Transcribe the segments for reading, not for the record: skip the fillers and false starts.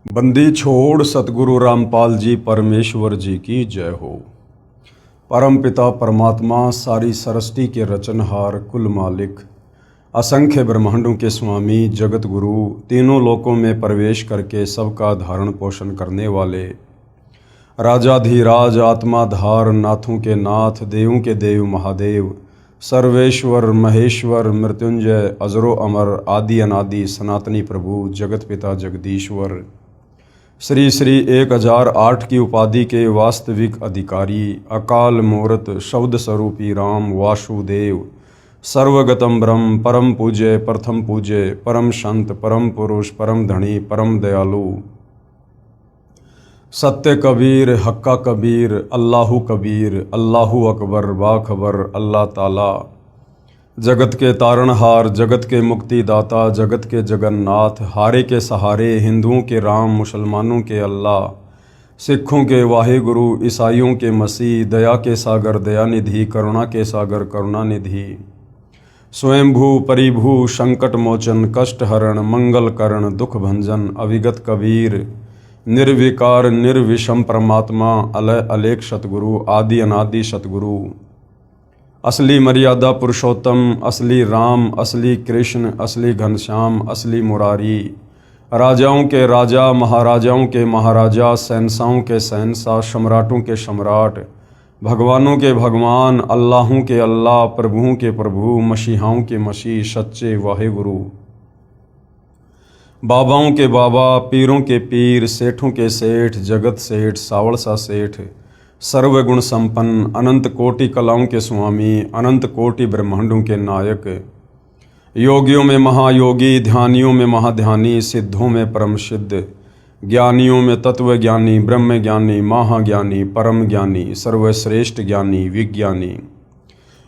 बंदी छोड़ सतगुरु रामपाल जी परमेश्वर जी की जय हो। परम पिता परमात्मा सारी सृष्टि के रचनहार कुल मालिक असंख्य ब्रह्मांडों के स्वामी जगत गुरु तीनों लोकों में प्रवेश करके सबका धारण पोषण करने वाले राजाधिराज आत्माधार नाथों के नाथ देवों के देव महादेव सर्वेश्वर महेश्वर मृत्युंजय अजरो अमर आदि अनादि सनातनी प्रभु जगत पिता जगदीश्वर श्री श्री 1008 की उपाधि के वास्तविक अधिकारी अकाल मूर्त शब्द स्वरूपी राम वासुदेव सर्वगतम ब्रह्म परम पूज्य प्रथम पूज्य परम संत परम पुरुष परम धनी परम दयालु सत्य कबीर हक्का कबीर अल्लाहु अकबर बाखबर अल्लाह ताला जगत के तारणहार जगत के मुक्तिदाता जगत के जगन्नाथ हारे के सहारे हिंदुओं के राम मुसलमानों के अल्लाह सिखों के वाहिगुरु ईसाइयों के मसीह दया के सागर दयानिधि करुणा के सागर करुणानिधि स्वयंभू परिभू संकट मोचन कष्ट हरण मंगल करण दुख भंजन अविगत कबीर निर्विकार निर्विषम परमात्मा अलय अलेख सतगुरु आदि अनादि सतगुरु असली मर्यादा पुरुषोत्तम असली राम असली कृष्ण असली घनश्याम असली मुरारी राजाओं के राजा महाराजाओं के महाराजा शहंशाहों के शहंशाह सम्राटों के सम्राट भगवानों के भगवान अल्लाहों के अल्लाह प्रभुओं के प्रभु मसीहाओं के मसीह सच्चे वाहिगुरु बाबाओं के बाबा पीरों के पीर सेठों के सेठ जगत सेठ सावड़सा सेठ सर्वगुण संपन्न अनंत कोटि कलाओं के स्वामी अनंत कोटि ब्रह्मांडों के नायक योगियों में महायोगी ध्यानियों में महाध्यानी सिद्धों में परम सिद्ध ज्ञानियों में तत्व ज्ञानी ब्रह्म ज्ञानी महाज्ञानी परम ज्ञानी सर्वश्रेष्ठ ज्ञानी विज्ञानी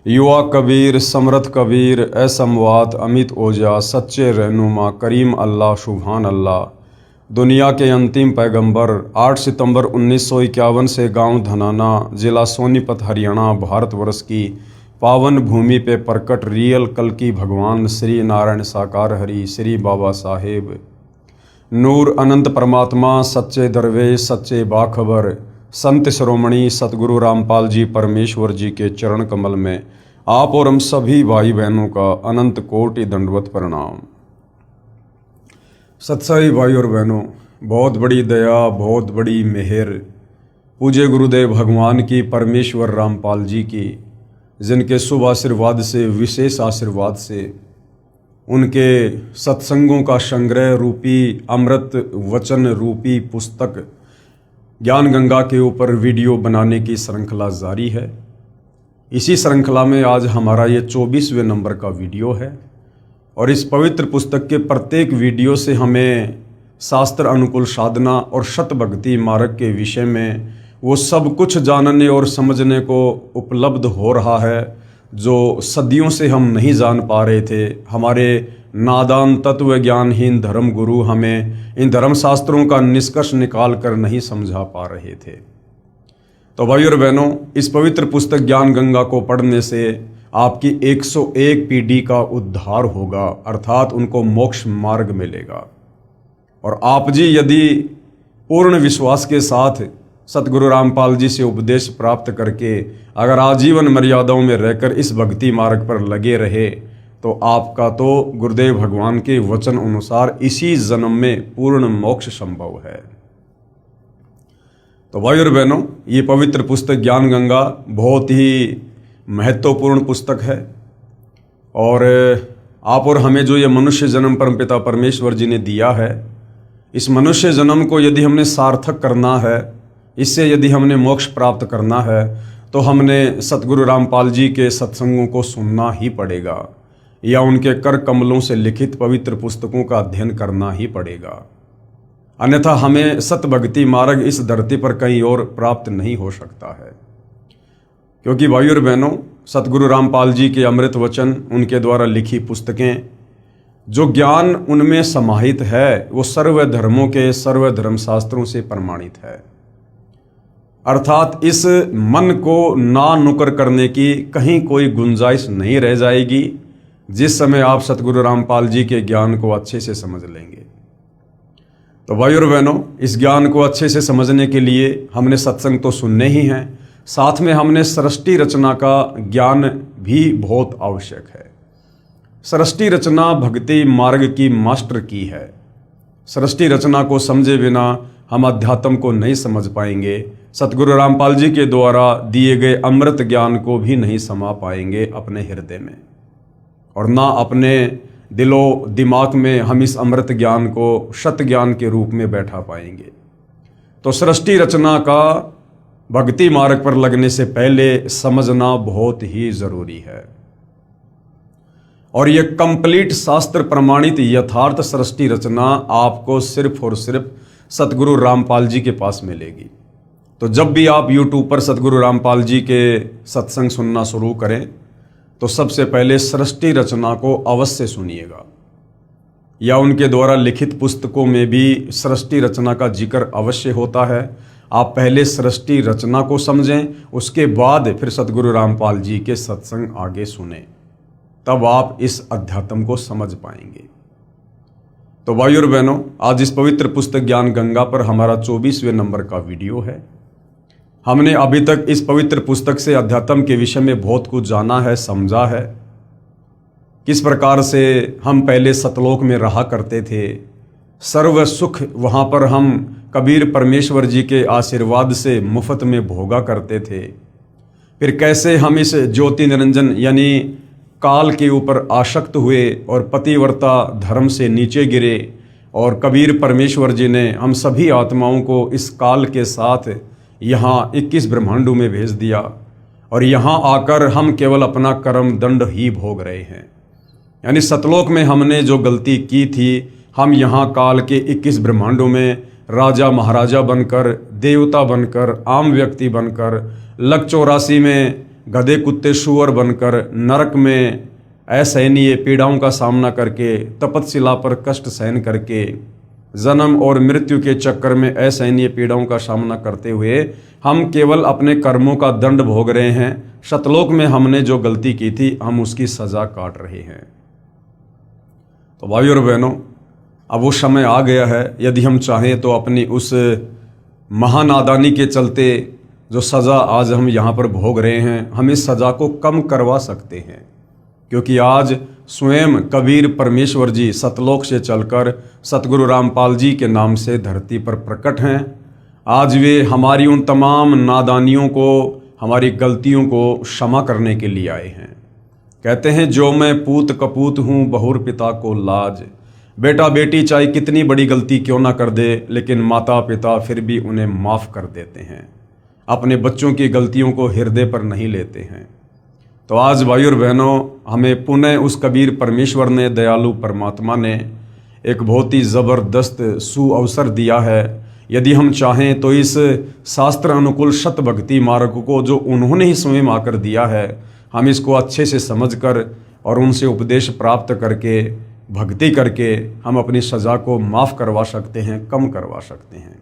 युवा कबीर समर्थ कबीर असमवात अमित ओजा सच्चे रहनुमा करीम अल्लाह सुभान अल्लाह दुनिया के अंतिम पैगंबर 8 सितंबर 1951 से गांव धनाना जिला सोनीपत हरियाणा भारतवर्ष की पावन भूमि पे प्रकट रियल कल की भगवान श्री नारायण साकार हरि श्री बाबा साहेब नूर अनंत परमात्मा सच्चे दरवेश सच्चे बाखबर संत शिरोमणि सतगुरु रामपाल जी परमेश्वर जी के चरण कमल में आप और हम सभी भाई बहनों का अनंत कोटि दंडवत प्रणाम। सत्साई भाई और बहनों, बहुत बड़ी दया बहुत बड़ी मेहर पूज्य गुरुदेव भगवान की परमेश्वर रामपाल जी की जिनके शुभ आशीर्वाद से विशेष आशीर्वाद से उनके सत्संगों का संग्रह रूपी अमृत वचन रूपी पुस्तक ज्ञान गंगा के ऊपर वीडियो बनाने की श्रृंखला जारी है। इसी श्रृंखला में आज हमारा ये 24वें नंबर का वीडियो है और इस पवित्र पुस्तक के प्रत्येक वीडियो से हमें शास्त्र अनुकूल साधना और शत भक्ति मार्ग के विषय में वो सब कुछ जानने और समझने को उपलब्ध हो रहा है जो सदियों से हम नहीं जान पा रहे थे। हमारे नादान तत्व ज्ञानहीन धर्म गुरु हमें इन धर्म शास्त्रों का निष्कर्ष निकाल कर नहीं समझा पा रहे थे। तो भाई और बहनों, इस पवित्र पुस्तक ज्ञान गंगा को पढ़ने से आपकी 101 पीढ़ी का उद्धार होगा, अर्थात उनको मोक्ष मार्ग मिलेगा। और आप जी यदि पूर्ण विश्वास के साथ सतगुरु रामपाल जी से उपदेश प्राप्त करके अगर आजीवन मर्यादाओं में रहकर इस भक्ति मार्ग पर लगे रहे तो आपका तो गुरुदेव भगवान के वचन अनुसार इसी जन्म में पूर्ण मोक्ष संभव है। तो भाई और बहनों, ये पवित्र पुस्तक ज्ञान गंगा बहुत ही महत्वपूर्ण पुस्तक है और आप और हमें जो ये मनुष्य जन्म परमपिता परमेश्वर जी ने दिया है, इस मनुष्य जन्म को यदि हमने सार्थक करना है, इससे यदि हमने मोक्ष प्राप्त करना है तो हमने सतगुरु रामपाल जी के सत्संगों को सुनना ही पड़ेगा या उनके कर कमलों से लिखित पवित्र पुस्तकों का अध्ययन करना ही पड़ेगा। अन्यथा हमें सत भक्ति मार्ग इस धरती पर कहीं और प्राप्त नहीं हो सकता है। क्योंकि भाई और बहनों, सतगुरु रामपाल जी के अमृत वचन उनके द्वारा लिखी पुस्तकें जो ज्ञान उनमें समाहित है वो सर्व धर्मों के सर्व धर्म शास्त्रों से प्रमाणित है। अर्थात इस मन को ना नुकर करने की कहीं कोई गुंजाइश नहीं रह जाएगी जिस समय आप सतगुरु रामपाल जी के ज्ञान को अच्छे से समझ लेंगे। तो भाइयों और बहनों, इस ज्ञान को अच्छे से समझने के लिए हमने सत्संग तो सुनने ही हैं, साथ में हमने सृष्टि रचना का ज्ञान भी बहुत आवश्यक है। सृष्टि रचना भक्ति मार्ग की मास्टर की है। सृष्टि रचना को समझे बिना हम अध्यात्म को नहीं समझ पाएंगे, सतगुरु रामपाल जी के द्वारा दिए गए अमृत ज्ञान को भी नहीं समा पाएंगे अपने हृदय में, और ना अपने दिलो दिमाग में हम इस अमृत ज्ञान को शत ज्ञान के रूप में बैठा पाएंगे। तो सृष्टि रचना का भक्ति मार्ग पर लगने से पहले समझना बहुत ही जरूरी है, और यह कंप्लीट शास्त्र प्रमाणित यथार्थ सृष्टि रचना आपको सिर्फ और सिर्फ सतगुरु रामपाल जी के पास मिलेगी। तो जब भी आप YouTube पर सतगुरु रामपाल जी के सत्संग सुनना शुरू करें तो सबसे पहले सृष्टि रचना को अवश्य सुनिएगा, या उनके द्वारा लिखित पुस्तकों में भी सृष्टि रचना का जिक्र अवश्य होता है। आप पहले सृष्टि रचना को समझें, उसके बाद फिर सतगुरु रामपाल जी के सत्संग आगे सुनें, तब आप इस अध्यात्म को समझ पाएंगे। तो भाइयों और बहनों, आज इस पवित्र पुस्तक ज्ञान गंगा पर हमारा 24वें नंबर का वीडियो है। हमने अभी तक इस पवित्र पुस्तक से अध्यात्म के विषय में बहुत कुछ जाना है, समझा है। किस प्रकार से हम पहले सतलोक में रहा करते थे, सर्व सुख वहाँ पर हम कबीर परमेश्वर जी के आशीर्वाद से मुफ्त में भोगा करते थे। फिर कैसे हम इस ज्योति निरंजन यानी काल के ऊपर आसक्त हुए और पतिव्रता धर्म से नीचे गिरे, और कबीर परमेश्वर जी ने हम सभी आत्माओं को इस काल के साथ यहाँ 21 ब्रह्मांडों में भेज दिया, और यहाँ आकर हम केवल अपना कर्म दंड ही भोग रहे हैं। यानी सतलोक में हमने जो गलती की थी, हम यहाँ काल के 21 ब्रह्मांडों में राजा महाराजा बनकर, देवता बनकर, आम व्यक्ति बनकर, लक 84 में गधे कुत्ते शुअर बनकर, नरक में असहनीय पीड़ाओं का सामना करके, तपतशिला पर कष्ट सहन करके, जन्म और मृत्यु के चक्कर में असहनीय पीड़ाओं का सामना करते हुए हम केवल अपने कर्मों का दंड भोग रहे हैं। सतलोक में हमने जो गलती की थी, हम उसकी सजा काट रहे हैं। तो भाइयों और बहनों, अब वो समय आ गया है, यदि हम चाहें तो अपनी उस महानादानी के चलते जो सज़ा आज हम यहाँ पर भोग रहे हैं, हम इस सज़ा को कम करवा सकते हैं, क्योंकि आज स्वयं कबीर परमेश्वर जी सतलोक से चलकर सतगुरु रामपाल जी के नाम से धरती पर प्रकट हैं। आज वे हमारी उन तमाम नादानियों को, हमारी गलतियों को क्षमा करने के लिए आए हैं। कहते हैं, जो मैं पूत कपूत हूँ बहुर पिता को लाज। बेटा बेटी चाहे कितनी बड़ी गलती क्यों ना कर दे, लेकिन माता पिता फिर भी उन्हें माफ़ कर देते हैं, अपने बच्चों की गलतियों को हृदय पर नहीं लेते हैं। तो आज भाइयों और बहनों, हमें पुनः उस कबीर परमेश्वर ने, दयालु परमात्मा ने एक बहुत ही ज़बरदस्त सुअवसर दिया है। यदि हम चाहें तो इस शास्त्र अनुकूल शत भक्ति मार्ग को जो उन्होंने ही स्वयं आकर दिया है, हम इसको अच्छे से समझकर और उनसे उपदेश प्राप्त करके, भक्ति करके हम अपनी सज़ा को माफ़ करवा सकते हैं, कम करवा सकते हैं।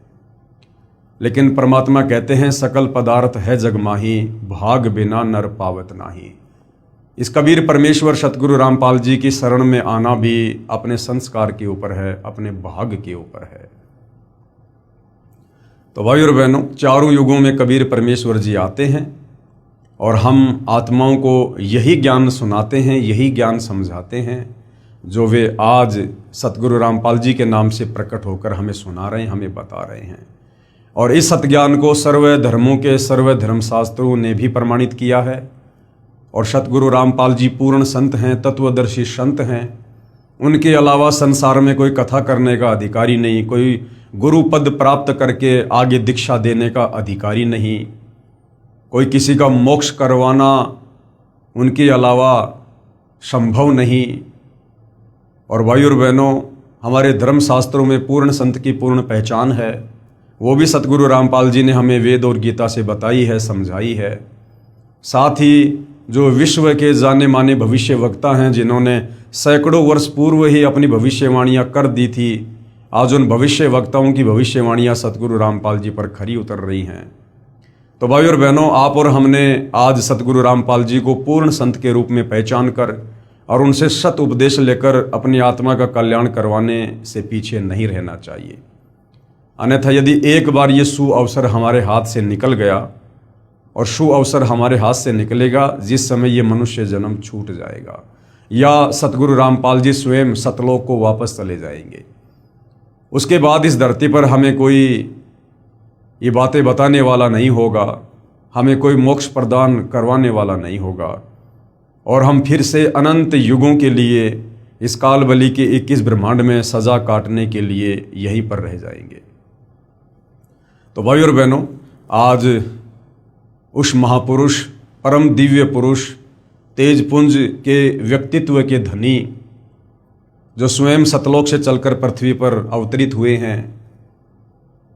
लेकिन परमात्मा कहते हैं, सकल पदार्थ है जग माही, भाग बिना नर पावत नाही। इस कबीर परमेश्वर सतगुरु रामपाल जी की शरण में आना भी अपने संस्कार के ऊपर है, अपने भाग के ऊपर है। तो भाइयों और बहनों, चारों युगों में कबीर परमेश्वर जी आते हैं और हम आत्माओं को यही ज्ञान सुनाते हैं, यही ज्ञान समझाते हैं जो वे आज सतगुरु रामपाल जी के नाम से प्रकट होकर हमें सुना रहे हैं, हमें बता रहे हैं। और इस सतज्ञान को सर्व धर्मों के सर्व धर्मशास्त्रों ने भी प्रमाणित किया है। और सतगुरु रामपाल जी पूर्ण संत हैं, तत्वदर्शी संत हैं। उनके अलावा संसार में कोई कथा करने का अधिकारी नहीं, कोई गुरु पद प्राप्त करके आगे दीक्षा देने का अधिकारी नहीं, कोई किसी का मोक्ष करवाना उनके अलावा संभव नहीं। और भाइयों और बहनों, हमारे धर्मशास्त्रों में पूर्ण संत की पूर्ण पहचान है, वो भी सतगुरु रामपाल जी ने हमें वेद और गीता से बताई है, समझाई है। साथ ही जो विश्व के जाने माने भविष्य वक्ता हैं, जिन्होंने सैकड़ों वर्ष पूर्व ही अपनी भविष्यवाणियाँ कर दी थी, आज उन भविष्य वक्ताओं की भविष्यवाणियाँ सतगुरु रामपाल जी पर खरी उतर रही हैं। तो भाइयों और बहनों, आप और हमने आज सतगुरु रामपाल जी को पूर्ण संत के रूप में पहचान कर और उनसे सत उपदेश लेकर अपनी आत्मा का कल्याण करवाने से पीछे नहीं रहना चाहिए। अन्यथा यदि एक बार ये सु अवसर हमारे हाथ से निकल गया, और सु अवसर हमारे हाथ से निकलेगा जिस समय ये मनुष्य जन्म छूट जाएगा, या सतगुरु रामपाल जी स्वयं सतलोक को वापस चले जाएंगे। उसके बाद इस धरती पर हमें कोई ये बातें बताने वाला नहीं होगा, हमें कोई मोक्ष प्रदान करवाने वाला नहीं होगा, और हम फिर से अनंत युगों के लिए इस काल बलि के 21 ब्रह्मांड में सजा काटने के लिए यहीं पर रह जाएंगे। तो भाई और बहनों, आज उस महापुरुष, परम दिव्य पुरुष, तेजपुंज के व्यक्तित्व के धनी, जो स्वयं सतलोक से चलकर पृथ्वी पर अवतरित हुए हैं,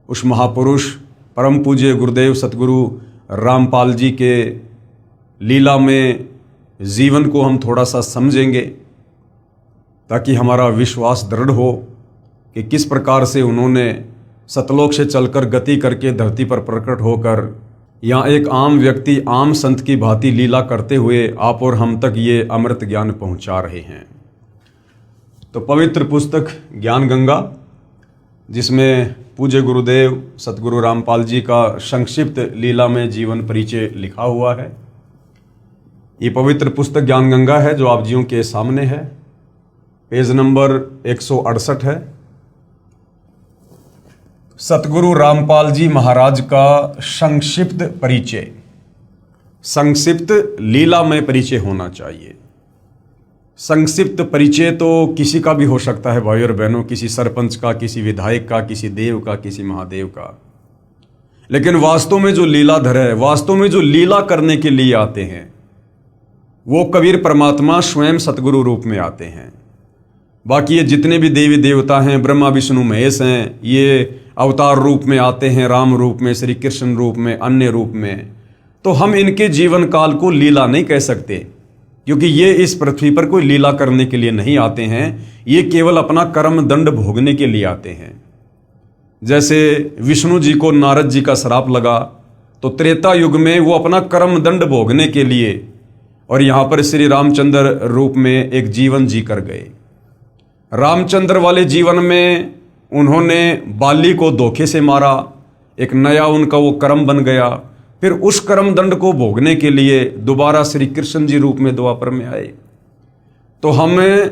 उस महापुरुष परम पूज्य गुरुदेव सतगुरु रामपाल जी के लीला में जीवन को हम थोड़ा सा समझेंगे, ताकि हमारा विश्वास दृढ़ हो कि किस प्रकार से उन्होंने सतलोक से चलकर गति करके धरती पर प्रकट होकर यहाँ एक आम व्यक्ति, आम संत की भांति लीला करते हुए आप और हम तक ये अमृत ज्ञान पहुँचा रहे हैं। तो पवित्र पुस्तक ज्ञान गंगा, जिसमें पूज्य गुरुदेव सतगुरु रामपाल जी का संक्षिप्त लीला में जीवन परिचय लिखा हुआ है, ये पवित्र पुस्तक ज्ञान गंगा है जो आप जियों के सामने है। पेज नंबर 168 है। सतगुरु रामपाल जी महाराज का संक्षिप्त परिचय, संक्षिप्त लीला में परिचय होना चाहिए। संक्षिप्त परिचय तो किसी का भी हो सकता है भाई और बहनों, किसी सरपंच का, किसी विधायक का, किसी देव का, किसी महादेव का, लेकिन वास्तव में जो लीलाधर है, वास्तव में जो लीला करने के लिए आते हैं, वो कबीर परमात्मा स्वयं सतगुरु रूप में आते हैं। बाकी ये जितने भी देवी देवता हैं, ब्रह्मा विष्णु महेश हैं, ये अवतार रूप में आते हैं, राम रूप में, श्री कृष्ण रूप में, अन्य रूप में, तो हम इनके जीवन काल को लीला नहीं कह सकते, क्योंकि ये इस पृथ्वी पर कोई लीला करने के लिए नहीं आते हैं, ये केवल अपना कर्म दंड भोगने के लिए आते हैं। जैसे विष्णु जी को नारद जी का श्राप लगा, तो त्रेता युग में वो अपना कर्म दंड भोगने के लिए और यहाँ पर श्री रामचंद्र रूप में एक जीवन जी कर गए। रामचंद्र वाले जीवन में उन्होंने बाली को धोखे से मारा, एक नया उनका वो कर्म बन गया। फिर उस कर्म दंड को भोगने के लिए दोबारा श्री कृष्ण जी रूप में द्वापर में आए। तो हमें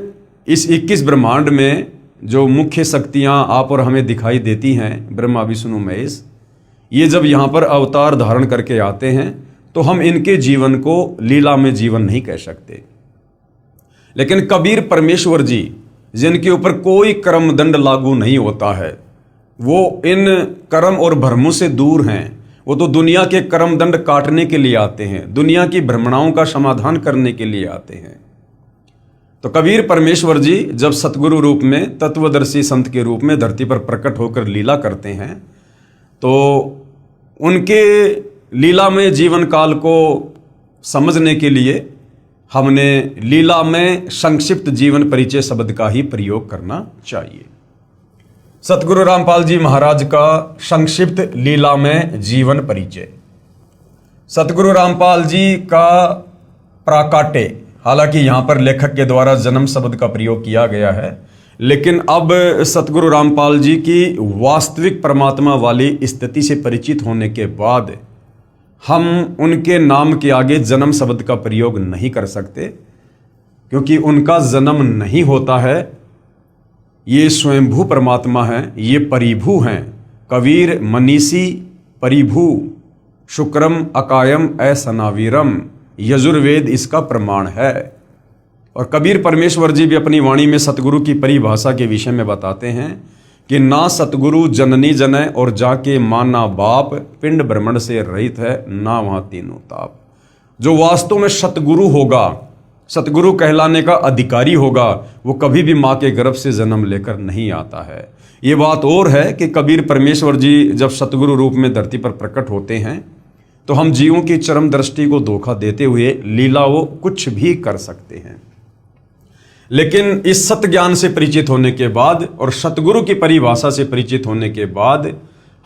इस 21 ब्रह्मांड में जो मुख्य शक्तियाँ आप और हमें दिखाई देती हैं, ब्रह्मा विष्णु महेश, ये जब यहाँ पर अवतार धारण करके आते हैं तो हम इनके जीवन को लीला में जीवन नहीं कह सकते। लेकिन कबीर परमेश्वर जी, जिनके ऊपर कोई कर्म दंड लागू नहीं होता है, वो इन कर्म और भ्रमों से दूर हैं। वो तो दुनिया के कर्म दंड काटने के लिए आते हैं, दुनिया की भ्रमणाओं का समाधान करने के लिए आते हैं। तो कबीर परमेश्वर जी जब सतगुरु रूप में, तत्वदर्शी संत के रूप में धरती पर प्रकट होकर लीला करते हैं, तो उनके लीला में जीवन काल को समझने के लिए हमने लीला में संक्षिप्त जीवन परिचय शब्द का ही प्रयोग करना चाहिए। सतगुरु रामपाल जी महाराज का संक्षिप्त लीला में जीवन परिचय। सतगुरु रामपाल जी का प्राकाटे, हालांकि यहाँ पर लेखक के द्वारा जन्म शब्द का प्रयोग किया गया है, लेकिन अब सतगुरु रामपाल जी की वास्तविक परमात्मा वाली स्थिति से परिचित होने के बाद हम उनके नाम के आगे जन्म शब्द का प्रयोग नहीं कर सकते, क्योंकि उनका जन्म नहीं होता है। ये स्वयंभू परमात्मा हैं, ये परिभू हैं। कबीर मनीषी परिभू, शुक्रम अकायम असनावीरम, यजुर्वेद इसका प्रमाण है। और कबीर परमेश्वर जी भी अपनी वाणी में सतगुरु की परिभाषा के विषय में बताते हैं कि ना सतगुरु जननी जनय और जाके माना बाप, पिंड ब्रह्मंड से रहित है ना वहाँ तीनों ताप। जो वास्तव में सतगुरु होगा, सतगुरु कहलाने का अधिकारी होगा, वो कभी भी माँ के गर्भ से जन्म लेकर नहीं आता है। ये बात और है कि कबीर परमेश्वर जी जब सतगुरु रूप में धरती पर प्रकट होते हैं तो हम जीवों की चरम दृष्टि को धोखा देते हुए लीला वो कुछ भी कर सकते हैं। लेकिन इस सत्य ज्ञान से परिचित होने के बाद और सतगुरु की परिभाषा से परिचित होने के बाद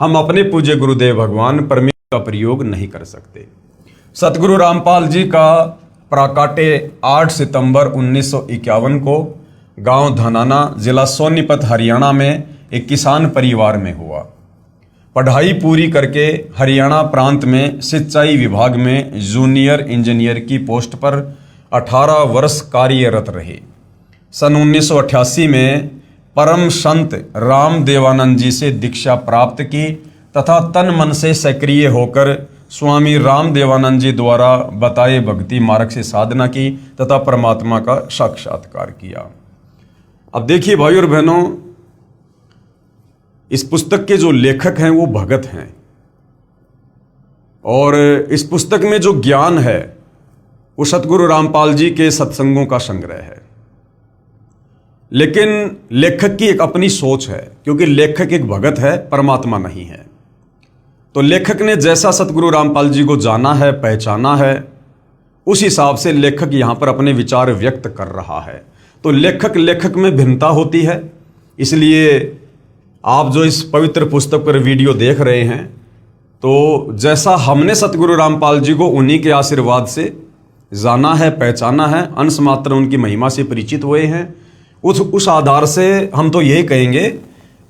हम अपने पूज्य गुरुदेव भगवान परमेश्वर का प्रयोग नहीं कर सकते। सतगुरु रामपाल जी का प्राकाटे 8 सितंबर 1951 को गांव धनाना, जिला सोनीपत, हरियाणा में एक किसान परिवार में हुआ। पढ़ाई पूरी करके हरियाणा प्रांत में सिंचाई विभाग में जूनियर इंजीनियर की पोस्ट पर 18 वर्ष कार्यरत रहे। सन 1988 में परम संत राम देवानंद जी से दीक्षा प्राप्त की तथा तन मन से सक्रिय होकर स्वामी राम देवानंद जी द्वारा बताए भक्ति मार्ग से साधना की तथा परमात्मा का साक्षात्कार किया। अब देखिए भाई और बहनों, इस पुस्तक के जो लेखक हैं वो भगत हैं और इस पुस्तक में जो ज्ञान है वो सतगुरु रामपाल जी के सत्संगों का संग्रह है। लेकिन लेखक की एक अपनी सोच है, क्योंकि लेखक एक भगत है, परमात्मा नहीं है। तो लेखक ने जैसा सतगुरु रामपाल जी को जाना है, पहचाना है, उस हिसाब से लेखक यहां पर अपने विचार व्यक्त कर रहा है। तो लेखक में भिन्नता होती है। इसलिए आप जो इस पवित्र पुस्तक पर वीडियो देख रहे हैं, तो जैसा हमने सतगुरु रामपाल जी को उन्हीं के आशीर्वाद से जाना है, पहचाना है, अंश मात्र उनकी महिमा से परिचित हुए हैं, उस आधार से हम तो यही कहेंगे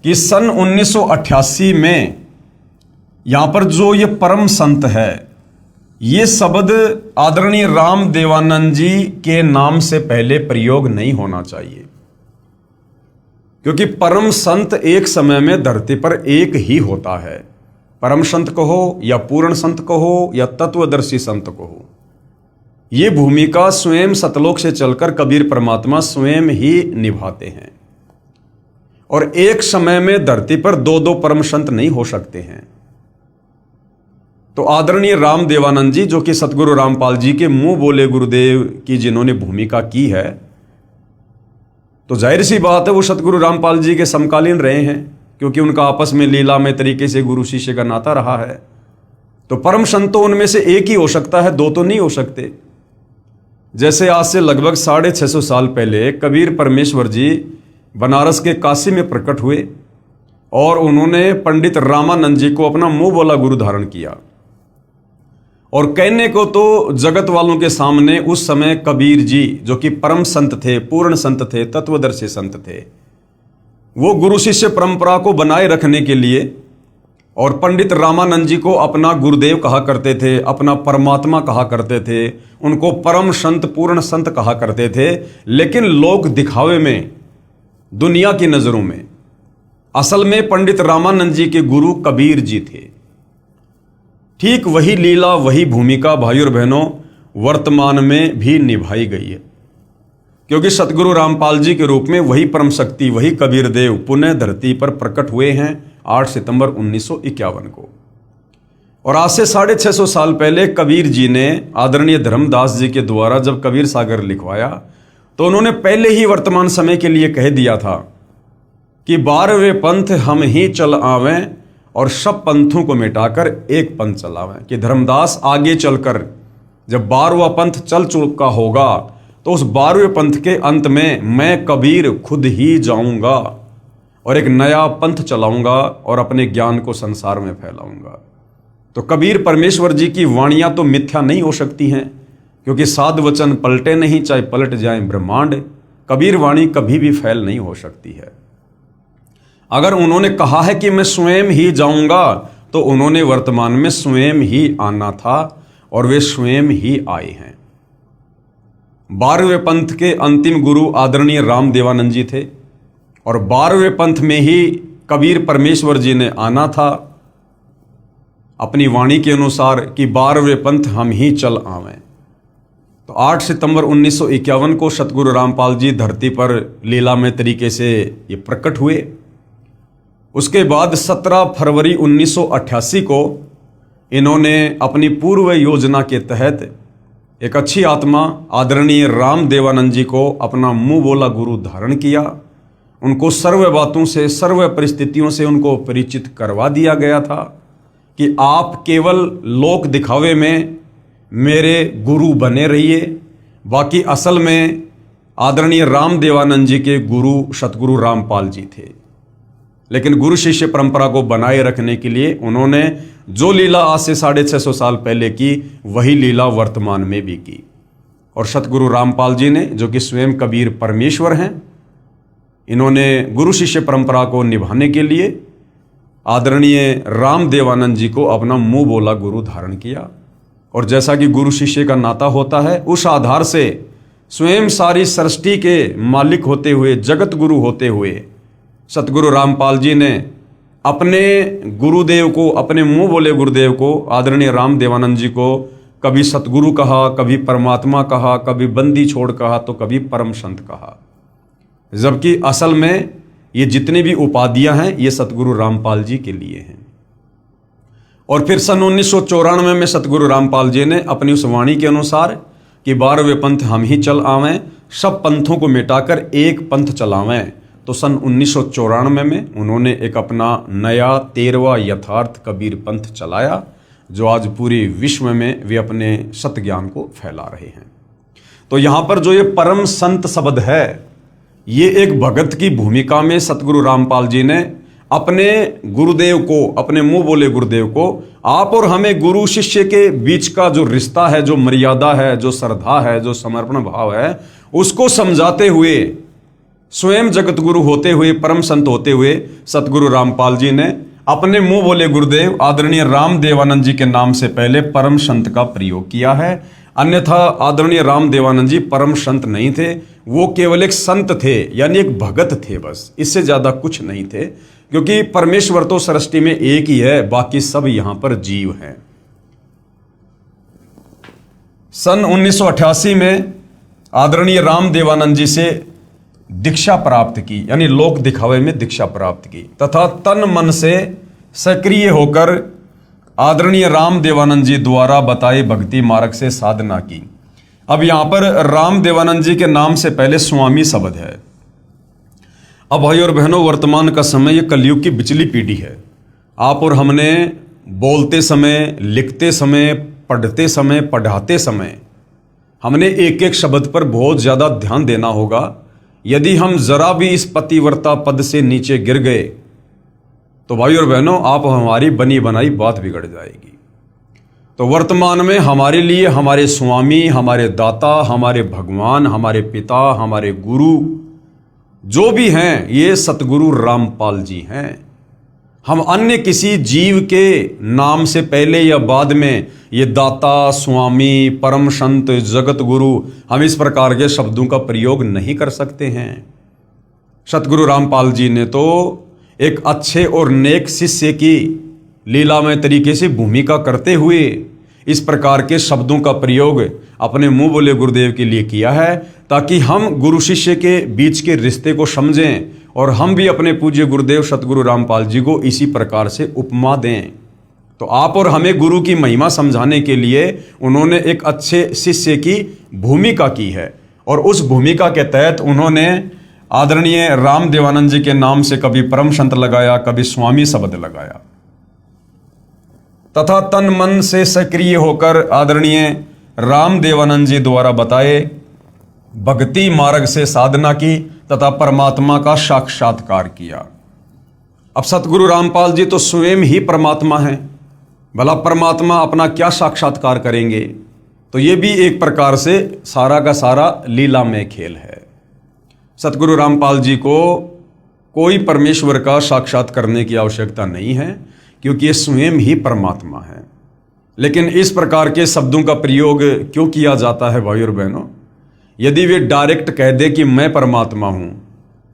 कि सन 1988 में यहाँ पर जो ये परम संत है, ये शब्द आदरणीय राम देवानंद जी के नाम से पहले प्रयोग नहीं होना चाहिए, क्योंकि परम संत एक समय में धरती पर एक ही होता है। परम संत कहो या पूर्ण संत कहो या तत्वदर्शी संत कहो, ये भूमिका स्वयं सतलोक से चलकर कबीर परमात्मा स्वयं ही निभाते हैं। और एक समय में धरती पर दो परम संत नहीं हो सकते हैं। तो आदरणीय राम देवानंद जी, जो कि सतगुरु रामपाल जी के मुंह बोले गुरुदेव की जिन्होंने भूमिका की है, तो जाहिर सी बात है वो सतगुरु रामपाल जी के समकालीन रहे हैं, क्योंकि उनका आपस में लीलामय तरीके से गुरु शिष्य का नाता रहा है। तो परम संत तो उनमें से एक ही हो सकता है, दो तो नहीं हो सकते। जैसे आज से लगभग 650 साल पहले कबीर परमेश्वर जी बनारस के काशी में प्रकट हुए और उन्होंने पंडित रामानंद जी को अपना मुंह बोला गुरु धारण किया। और कहने को तो जगत वालों के सामने उस समय कबीर जी, जो कि परम संत थे, पूर्ण संत थे, तत्वदर्शी संत थे, वो गुरु शिष्य परंपरा को बनाए रखने के लिए और पंडित रामानंद जी को अपना गुरुदेव कहा करते थे, अपना परमात्मा कहा करते थे, उनको परम संत, पूर्ण संत कहा करते थे। लेकिन लोग दिखावे में, दुनिया की नजरों में, असल में पंडित रामानंद जी के गुरु कबीर जी थे। ठीक वही लीला, वही भूमिका भाई और बहनों वर्तमान में भी निभाई गई है, क्योंकि सतगुरु रामपाल जी के रूप में वही परम शक्ति, वही कबीर देव पुनः धरती पर प्रकट हुए हैं 8 सितंबर 1951 को। और आज से 650 साल पहले कबीर जी ने आदरणीय धर्मदास जी के द्वारा जब कबीर सागर लिखवाया, तो उन्होंने पहले ही वर्तमान समय के लिए कह दिया था कि 12वें पंथ हम ही चल आवें और सब पंथों को मिटाकर एक पंथ चलावें। कि धर्मदास आगे चलकर जब 12वां पंथ चल चुका होगा, तो उस 12वें पंथ के अंत में मैं कबीर खुद ही जाऊंगा और एक नया पंथ चलाऊंगा और अपने ज्ञान को संसार में फैलाऊंगा। तो कबीर परमेश्वर जी की वाणियां तो मिथ्या नहीं हो सकती हैं, क्योंकि साध वचन पलटे नहीं, चाहे पलट जाए ब्रह्मांड। कबीर वाणी कभी भी फैल नहीं हो सकती है। अगर उन्होंने कहा है कि मैं स्वयं ही जाऊंगा, तो उन्होंने वर्तमान में स्वयं ही आना था और वे स्वयं ही आए हैं। 12वें पंथ के अंतिम गुरु आदरणीय राम देवानंद जी थे और 12वें पंथ में ही कबीर परमेश्वर जी ने आना था अपनी वाणी के अनुसार कि 12वें पंथ हम ही चल आवें। तो 8 सितंबर 1951 को सतगुरु रामपाल जी धरती पर लीलामय तरीके से ये प्रकट हुए। उसके बाद 17 फरवरी 1988 को इन्होंने अपनी पूर्व योजना के तहत एक अच्छी आत्मा आदरणीय राम देवानंद जी को अपना मुंह बोला गुरु धारण किया। उनको सर्व बातों से, सर्व परिस्थितियों से उनको परिचित करवा दिया गया था कि आप केवल लोक दिखावे में मेरे गुरु बने रहिए, बाकी असल में आदरणीय राम देवानंद जी के गुरु सतगुरु रामपाल जी थे। लेकिन गुरु शिष्य परंपरा को बनाए रखने के लिए उन्होंने जो लीला आज से 650 साल पहले की, वही लीला वर्तमान में भी की। और सतगुरु रामपाल जी ने, जो कि स्वयं कबीर परमेश्वर हैं, इन्होंने गुरु शिष्य परंपरा को निभाने के लिए आदरणीय राम देवानंद जी को अपना मुंह बोला गुरु धारण किया। और जैसा कि गुरु शिष्य का नाता होता है, उस आधार से स्वयं सारी सृष्टि के मालिक होते हुए, जगत गुरु होते हुए सतगुरु रामपाल जी ने अपने गुरुदेव को, अपने मुंह बोले गुरुदेव को, आदरणीय राम देवानंद जी को कभी सतगुरु कहा, कभी परमात्मा कहा, कभी बंदी छोड़ कहा, तो कभी परम संत कहा। जबकि असल में ये जितनी भी उपाधियां हैं ये सतगुरु रामपाल जी के लिए हैं। और फिर सन 1994 में सतगुरु रामपाल जी ने अपनी उस वाणी के अनुसार कि 12वें पंथ हम ही चल आवें, सब पंथों को मिटाकर एक पंथ चलावें, तो सन 1994 में उन्होंने एक अपना नया 13वां यथार्थ कबीर पंथ चलाया, जो आज पूरे विश्व में वे अपने सत ज्ञान को फैला रहे हैं। तो यहाँ पर जो ये परम संत शब्द है, ये एक भगत की भूमिका में सतगुरु रामपाल जी ने अपने गुरुदेव को, अपने मुंह बोले गुरुदेव को, आप और हमें गुरु शिष्य के बीच का जो रिश्ता है, जो मर्यादा है, जो श्रद्धा है, जो समर्पण भाव है, उसको समझाते हुए, स्वयं जगत गुरु होते हुए, परम संत होते हुए सतगुरु रामपाल जी ने अपने मुंह बोले गुरुदेव आदरणीय राम देवानंद जी के नाम से पहले परम संत का प्रयोग किया है। अन्यथा आदरणीय राम देवानंद जी परम संत नहीं थे, वो केवल एक संत थे, यानी एक भगत थे, बस इससे ज्यादा कुछ नहीं थे। क्योंकि परमेश्वर तो सृष्टि में एक ही है, बाकी सब यहां पर जीव हैं। सन 1988 में आदरणीय राम देवानंद जी से दीक्षा प्राप्त की, यानी लोक दिखावे में दीक्षा प्राप्त की, तथा तन मन से सक्रिय होकर आदरणीय राम देवानंद जी द्वारा बताए भक्ति मार्ग से साधना की। अब यहां पर राम देवानंद जी के नाम से पहले स्वामी शब्द है। अब भाई और बहनों, वर्तमान का समय ये कलयुग की बिचली पीढ़ी है। आप और हमने बोलते समय, लिखते समय, पढ़ते समय, पढ़ाते समय हमने एक एक शब्द पर बहुत ज्यादा ध्यान देना होगा। यदि हम जरा भी इस पतिव्रता पद से नीचे गिर गए तो भाई और बहनों, आप हमारी बनी बनाई बात बिगड़ जाएगी। तो वर्तमान में हमारे लिए हमारे स्वामी, हमारे दाता, हमारे भगवान, हमारे पिता, हमारे गुरु जो भी हैं, ये सतगुरु रामपाल जी हैं। हम अन्य किसी जीव के नाम से पहले या बाद में ये दाता, स्वामी, परम संत, जगत गुरु, हम इस प्रकार के शब्दों का प्रयोग नहीं कर सकते हैं। सतगुरु रामपाल जी ने तो एक अच्छे और नेक शिष्य की लीलामय तरीके से भूमिका करते हुए इस प्रकार के शब्दों का प्रयोग अपने मुंह बोले गुरुदेव के लिए किया है, ताकि हम गुरु शिष्य के बीच के रिश्ते को समझें और हम भी अपने पूज्य गुरुदेव सतगुरु रामपाल जी को इसी प्रकार से उपमा दें। तो आप और हमें गुरु की महिमा समझाने के लिए उन्होंने एक अच्छे शिष्य की भूमिका की है, और उस भूमिका के तहत उन्होंने आदरणीय राम देवानंद जी के नाम से कभी परम संत लगाया, कभी स्वामी शब्द लगाया, तथा तन मन से सक्रिय होकर आदरणीय राम देवानंद जी द्वारा बताए भक्ति मार्ग से साधना की तथा परमात्मा का साक्षात्कार किया। अब सतगुरु रामपाल जी तो स्वयं ही परमात्मा हैं, भला परमात्मा अपना क्या साक्षात्कार करेंगे? तो ये भी एक प्रकार से सारा का सारा लीलामय खेल है। सतगुरु रामपाल जी को कोई परमेश्वर का साक्षात करने की आवश्यकता नहीं है, क्योंकि ये स्वयं ही परमात्मा है। लेकिन इस प्रकार के शब्दों का प्रयोग क्यों किया जाता है भाई और बहनों? यदि वे डायरेक्ट कह दे कि मैं परमात्मा हूं,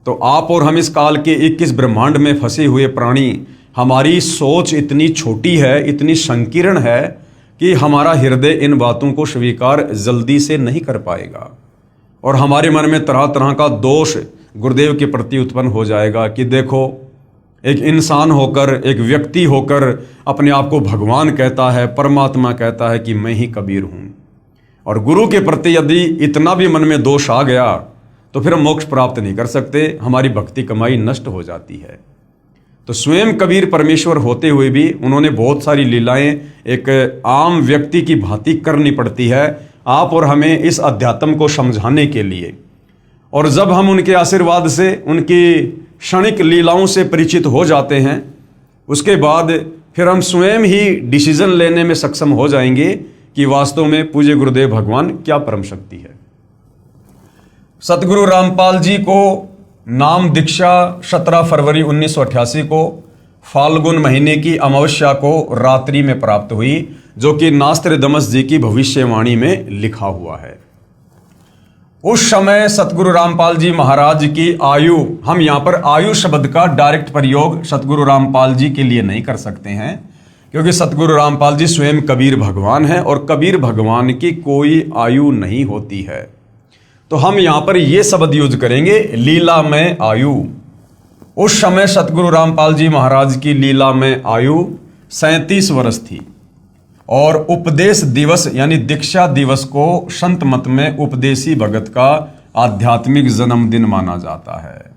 तो आप और हम इस काल के 21 ब्रह्मांड में फंसे हुए प्राणी, हमारी सोच इतनी छोटी है, इतनी संकीर्ण है कि हमारा हृदय इन बातों को स्वीकार जल्दी से नहीं कर पाएगा, और हमारे मन में तरह तरह का दोष गुरुदेव के प्रति उत्पन्न हो जाएगा कि देखो, एक इंसान होकर, एक व्यक्ति होकर अपने आप को भगवान कहता है, परमात्मा कहता है कि मैं ही कबीर हूं। और गुरु के प्रति यदि इतना भी मन में दोष आ गया तो फिर हम मोक्ष प्राप्त नहीं कर सकते, हमारी भक्ति कमाई नष्ट हो जाती है। तो स्वयं कबीर परमेश्वर होते हुए भी उन्होंने बहुत सारी लीलाएं एक आम व्यक्ति की भांति करनी पड़ती है आप और हमें इस अध्यात्म को समझाने के लिए। और जब हम उनके आशीर्वाद से, उनकी क्षणिक लीलाओं से परिचित हो जाते हैं, उसके बाद फिर हम स्वयं ही डिसीजन लेने में सक्षम हो जाएंगे कि वास्तव में पूज्य गुरुदेव भगवान क्या परम शक्ति है। सतगुरु रामपाल जी को नाम दीक्षा 17 फरवरी 1988 को फाल्गुन महीने की अमावस्या को रात्रि में प्राप्त हुई, जो कि नास्त्रदमस जी की भविष्यवाणी में लिखा हुआ है। उस समय सतगुरु रामपाल जी महाराज की आयु, हम यहाँ पर आयु शब्द का डायरेक्ट प्रयोग सतगुरु रामपाल जी के लिए नहीं कर सकते हैं, क्योंकि सतगुरु रामपाल जी स्वयं कबीर भगवान हैं और कबीर भगवान की कोई आयु नहीं होती है। तो हम यहाँ पर ये शब्द यूज करेंगे, लीला में आयु। उस समय सतगुरु रामपाल जी महाराज की लीला में आयु 37 वर्ष थी और उपदेश दिवस यानी दीक्षा दिवस को संत मत में उपदेशी भगत का आध्यात्मिक जन्मदिन माना जाता है।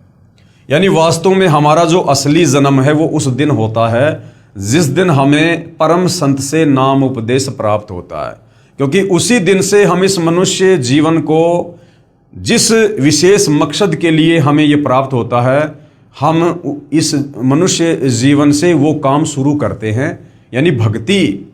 यानी वास्तव में हमारा जो असली जन्म है वो उस दिन होता है जिस दिन हमें परम संत से नाम उपदेश प्राप्त होता है, क्योंकि उसी दिन से हम इस मनुष्य जीवन को, जिस विशेष मकसद के लिए हमें ये प्राप्त होता है, हम इस मनुष्य जीवन से वो काम शुरू करते हैं, यानी भक्ति,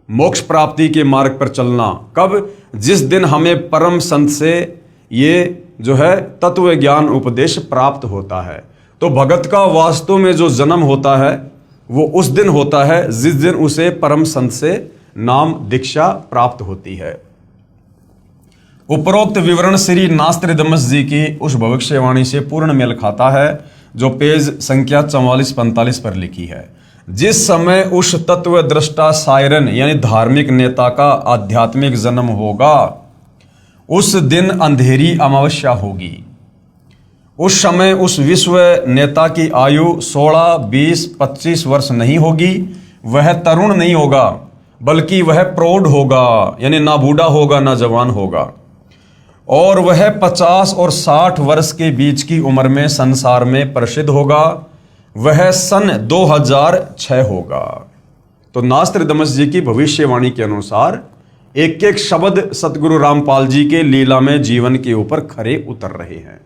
मोक्ष प्राप्ति के मार्ग पर चलना। कब? जिस दिन हमें परम संत से ये जो है तत्व ज्ञान उपदेश प्राप्त होता है। तो भगत का वास्तव में जो जन्म होता है वो उस दिन होता है जिस दिन उसे परम संत से नाम दीक्षा प्राप्त होती है। उपरोक्त विवरण श्री नास्त्रदमस जी की उस भविष्यवाणी से पूर्ण मेल खाता है जो पेज संख्या 44-45 पर लिखी है। जिस समय उस तत्व दृष्टा सायरन यानी धार्मिक नेता का आध्यात्मिक जन्म होगा, उस दिन अंधेरी अमावस्या होगी। उस समय उस विश्व नेता की आयु 16, 20, 25 वर्ष नहीं होगी। वह तरुण नहीं होगा, बल्कि वह प्रौढ़ होगा, यानी ना बूढ़ा होगा ना जवान होगा। और वह 50 और 60 वर्ष के बीच की उम्र में संसार में प्रसिद्ध होगा। वह सन 2006 होगा। तो नास्त्रदमस जी की भविष्यवाणी के अनुसार एक एक शब्द सतगुरु रामपाल जी के लीला में जीवन के ऊपर खरे उतर रहे हैं।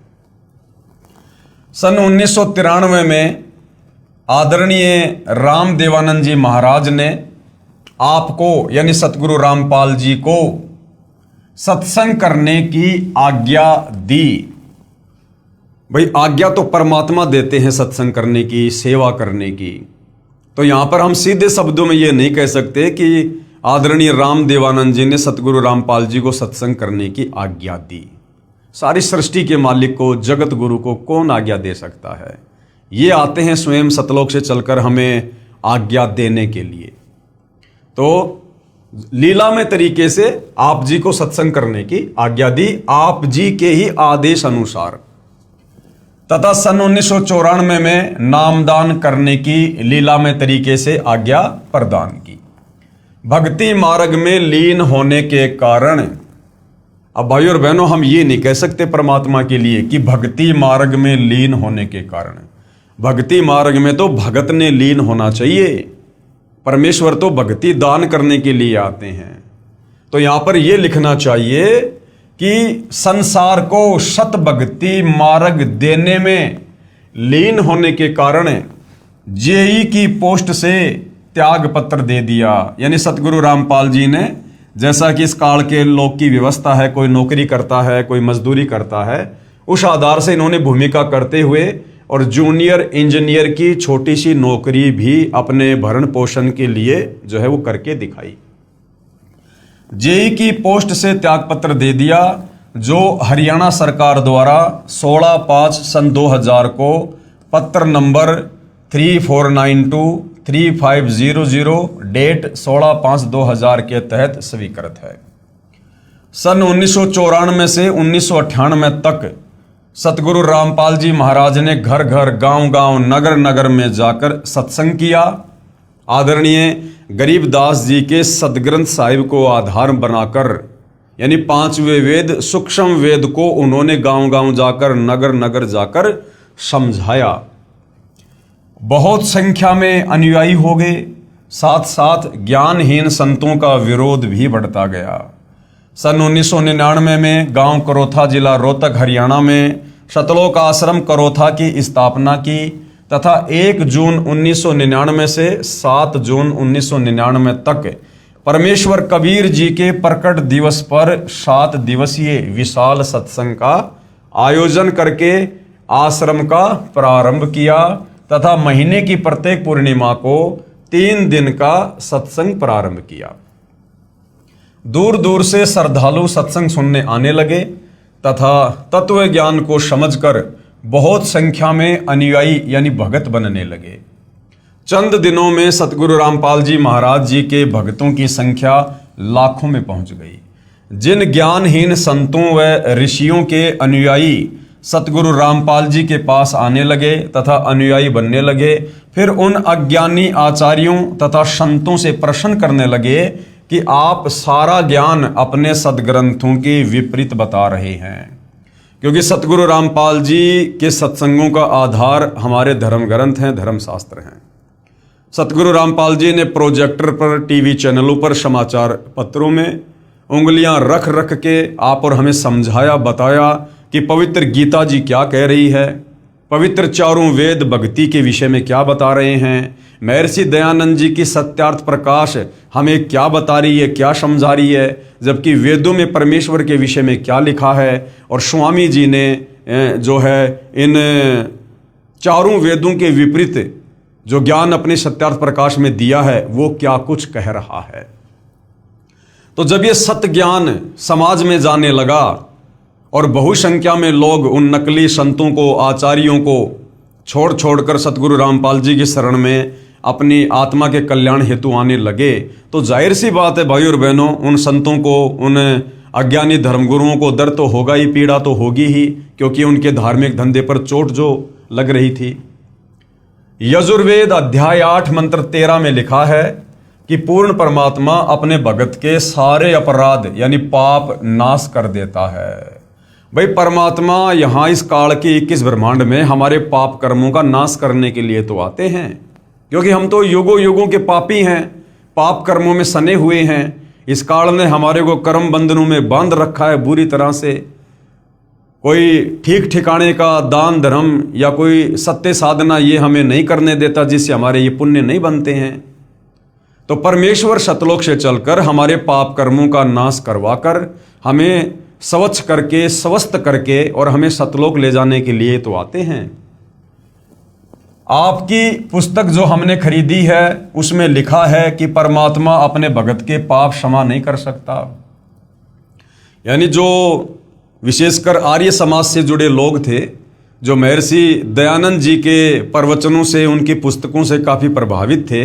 सन 1993 में आदरणीय राम देवानंद जी महाराज ने आपको यानी सतगुरु रामपाल जी को सत्संग करने की आज्ञा दी। भाई आज्ञा तो परमात्मा देते हैं सत्संग करने की, सेवा करने की। तो यहां पर हम सीधे शब्दों में ये नहीं कह सकते कि आदरणीय राम देवानंद जी ने सतगुरु रामपाल जी को सत्संग करने की आज्ञा दी। सारी सृष्टि के मालिक को, जगत गुरु को कौन आज्ञा दे सकता है? ये आते हैं स्वयं सतलोक से चलकर हमें आज्ञा देने के लिए। तो लीलामय तरीके से आप जी को सत्संग करने की आज्ञा दी, आप जी के ही आदेश अनुसार। तथा सन 1994 में नामदान करने की लीलामय तरीके से आज्ञा प्रदान की। भक्ति मार्ग में लीन होने के कारण, अब भाई और बहनों हम ये नहीं कह सकते परमात्मा के लिए कि भक्ति मार्ग में लीन होने के कारण। भक्ति मार्ग में तो भगत ने लीन होना चाहिए। परमेश्वर तो भक्ति दान करने के लिए आते हैं। तो यहां पर यह लिखना चाहिए कि संसार को सत भक्ति मार्ग देने में लीन होने के कारण जेई की पोस्ट से त्याग पत्र दे दिया। यानी सतगुरु रामपाल जी ने, जैसा कि इस काल के लोग की व्यवस्था है, कोई नौकरी करता है, कोई मजदूरी करता है, उस आधार से इन्होंने भूमिका करते हुए और जूनियर इंजीनियर की छोटी सी नौकरी भी अपने भरण पोषण के लिए जो है वो करके दिखाई। जेई की पोस्ट से त्यागपत्र दे दिया, जो हरियाणा सरकार द्वारा 16/5 सन 2000 को पत्र नंबर 3492-3500 डेट 16/5/2000 के तहत स्वीकृत है। सन 1994 से 1998 तक सतगुरु रामपाल जी महाराज ने घर घर, गांव गांव, नगर नगर में जाकर सत्संग किया। आदरणीय गरीबदास जी के सदग्रंथ साहिब को आधार बनाकर, यानी 5वें वेद सूक्ष्म वेद को उन्होंने गांव गांव जाकर, नगर नगर जाकर समझाया। बहुत संख्या में अनुयायी हो गए, साथ साथ ज्ञानहीन संतों का विरोध भी बढ़ता गया। सन 1999 में गांव करोथा, जिला रोहतक, हरियाणा में सतलोक आश्रम करोथा की स्थापना की तथा 1 जून 1999 से 7 जून 1999 तक परमेश्वर कबीर जी के प्रकट दिवस पर 7 दिवसीय विशाल सत्संग का आयोजन करके आश्रम का प्रारंभ किया तथा महीने की प्रत्येक पूर्णिमा को 3 दिन का सत्संग प्रारंभ किया। दूर दूर से श्रद्धालु सत्संग सुनने आने लगे तथा तत्व ज्ञान को समझकर बहुत संख्या में अनुयायी यानी भगत बनने लगे। चंद दिनों में सतगुरु रामपाल जी महाराज जी के भक्तों की संख्या लाखों में पहुंच गई। जिन ज्ञानहीन संतों व ऋषियों के अनुयायी सतगुरु रामपाल जी के पास आने लगे तथा अनुयायी बनने लगे, फिर उन अज्ञानी आचार्यों तथा संतों से प्रश्न करने लगे कि आप सारा ज्ञान अपने सदग्रंथों के विपरीत बता रहे हैं। क्योंकि सतगुरु रामपाल जी के सत्संगों का आधार हमारे धर्म ग्रंथ हैं, धर्मशास्त्र हैं। सतगुरु रामपाल जी ने प्रोजेक्टर पर, टीवी चैनलों पर, समाचार पत्रों में उंगलियां रख रख के आप और हमें समझाया, बताया कि पवित्र गीता जी क्या कह रही है, पवित्र चारों वेद भक्ति के विषय में क्या बता रहे हैं, महर्षि दयानंद जी की सत्यार्थ प्रकाश हमें क्या बता रही है, क्या समझा रही है, जबकि वेदों में परमेश्वर के विषय में क्या लिखा है, और स्वामी जी ने जो है इन चारों वेदों के विपरीत जो ज्ञान अपने सत्यार्थ प्रकाश में दिया है वो क्या कुछ कह रहा है। तो जब ये सत्य ज्ञान समाज में जाने लगा और बहुसंख्या में लोग उन नकली संतों को, आचार्यों को छोड़ छोड़कर सतगुरु रामपाल जी की शरण में अपनी आत्मा के कल्याण हेतु आने लगे, तो जाहिर सी बात है भाई और बहनों, उन संतों को, उन अज्ञानी धर्मगुरुओं को दर्द तो होगा ही, पीड़ा तो होगी ही, क्योंकि उनके धार्मिक धंधे पर चोट जो लग रही थी। यजुर्वेद अध्याय 8 मंत्र 13 में लिखा है कि पूर्ण परमात्मा अपने भगत के सारे अपराध यानी पाप नाश कर देता है। भाई परमात्मा यहाँ इस काल के 21 ब्रह्मांड में हमारे पाप कर्मों का नाश करने के लिए तो आते हैं, क्योंकि हम तो युगों युगों के पापी हैं, पाप कर्मों में सने हुए हैं। इस काल ने हमारे को कर्म बंधनों में बांध रखा है बुरी तरह से। कोई ठीक ठिकाने का दान धर्म या कोई सत्य साधना ये हमें नहीं करने देता, जिससे हमारे ये पुण्य नहीं बनते हैं। तो परमेश्वर सतलोक से चलकर हमारे पाप कर्मों का नाश करवाकर हमें स्वच्छ करके, स्वस्थ करके और हमें सतलोक ले जाने के लिए तो आते हैं। आपकी पुस्तक जो हमने खरीदी है उसमें लिखा है कि परमात्मा अपने भगत के पाप क्षमा नहीं कर सकता। यानी जो विशेषकर आर्य समाज से जुड़े लोग थे, जो महर्षि दयानंद जी के प्रवचनों से, उनकी पुस्तकों से काफ़ी प्रभावित थे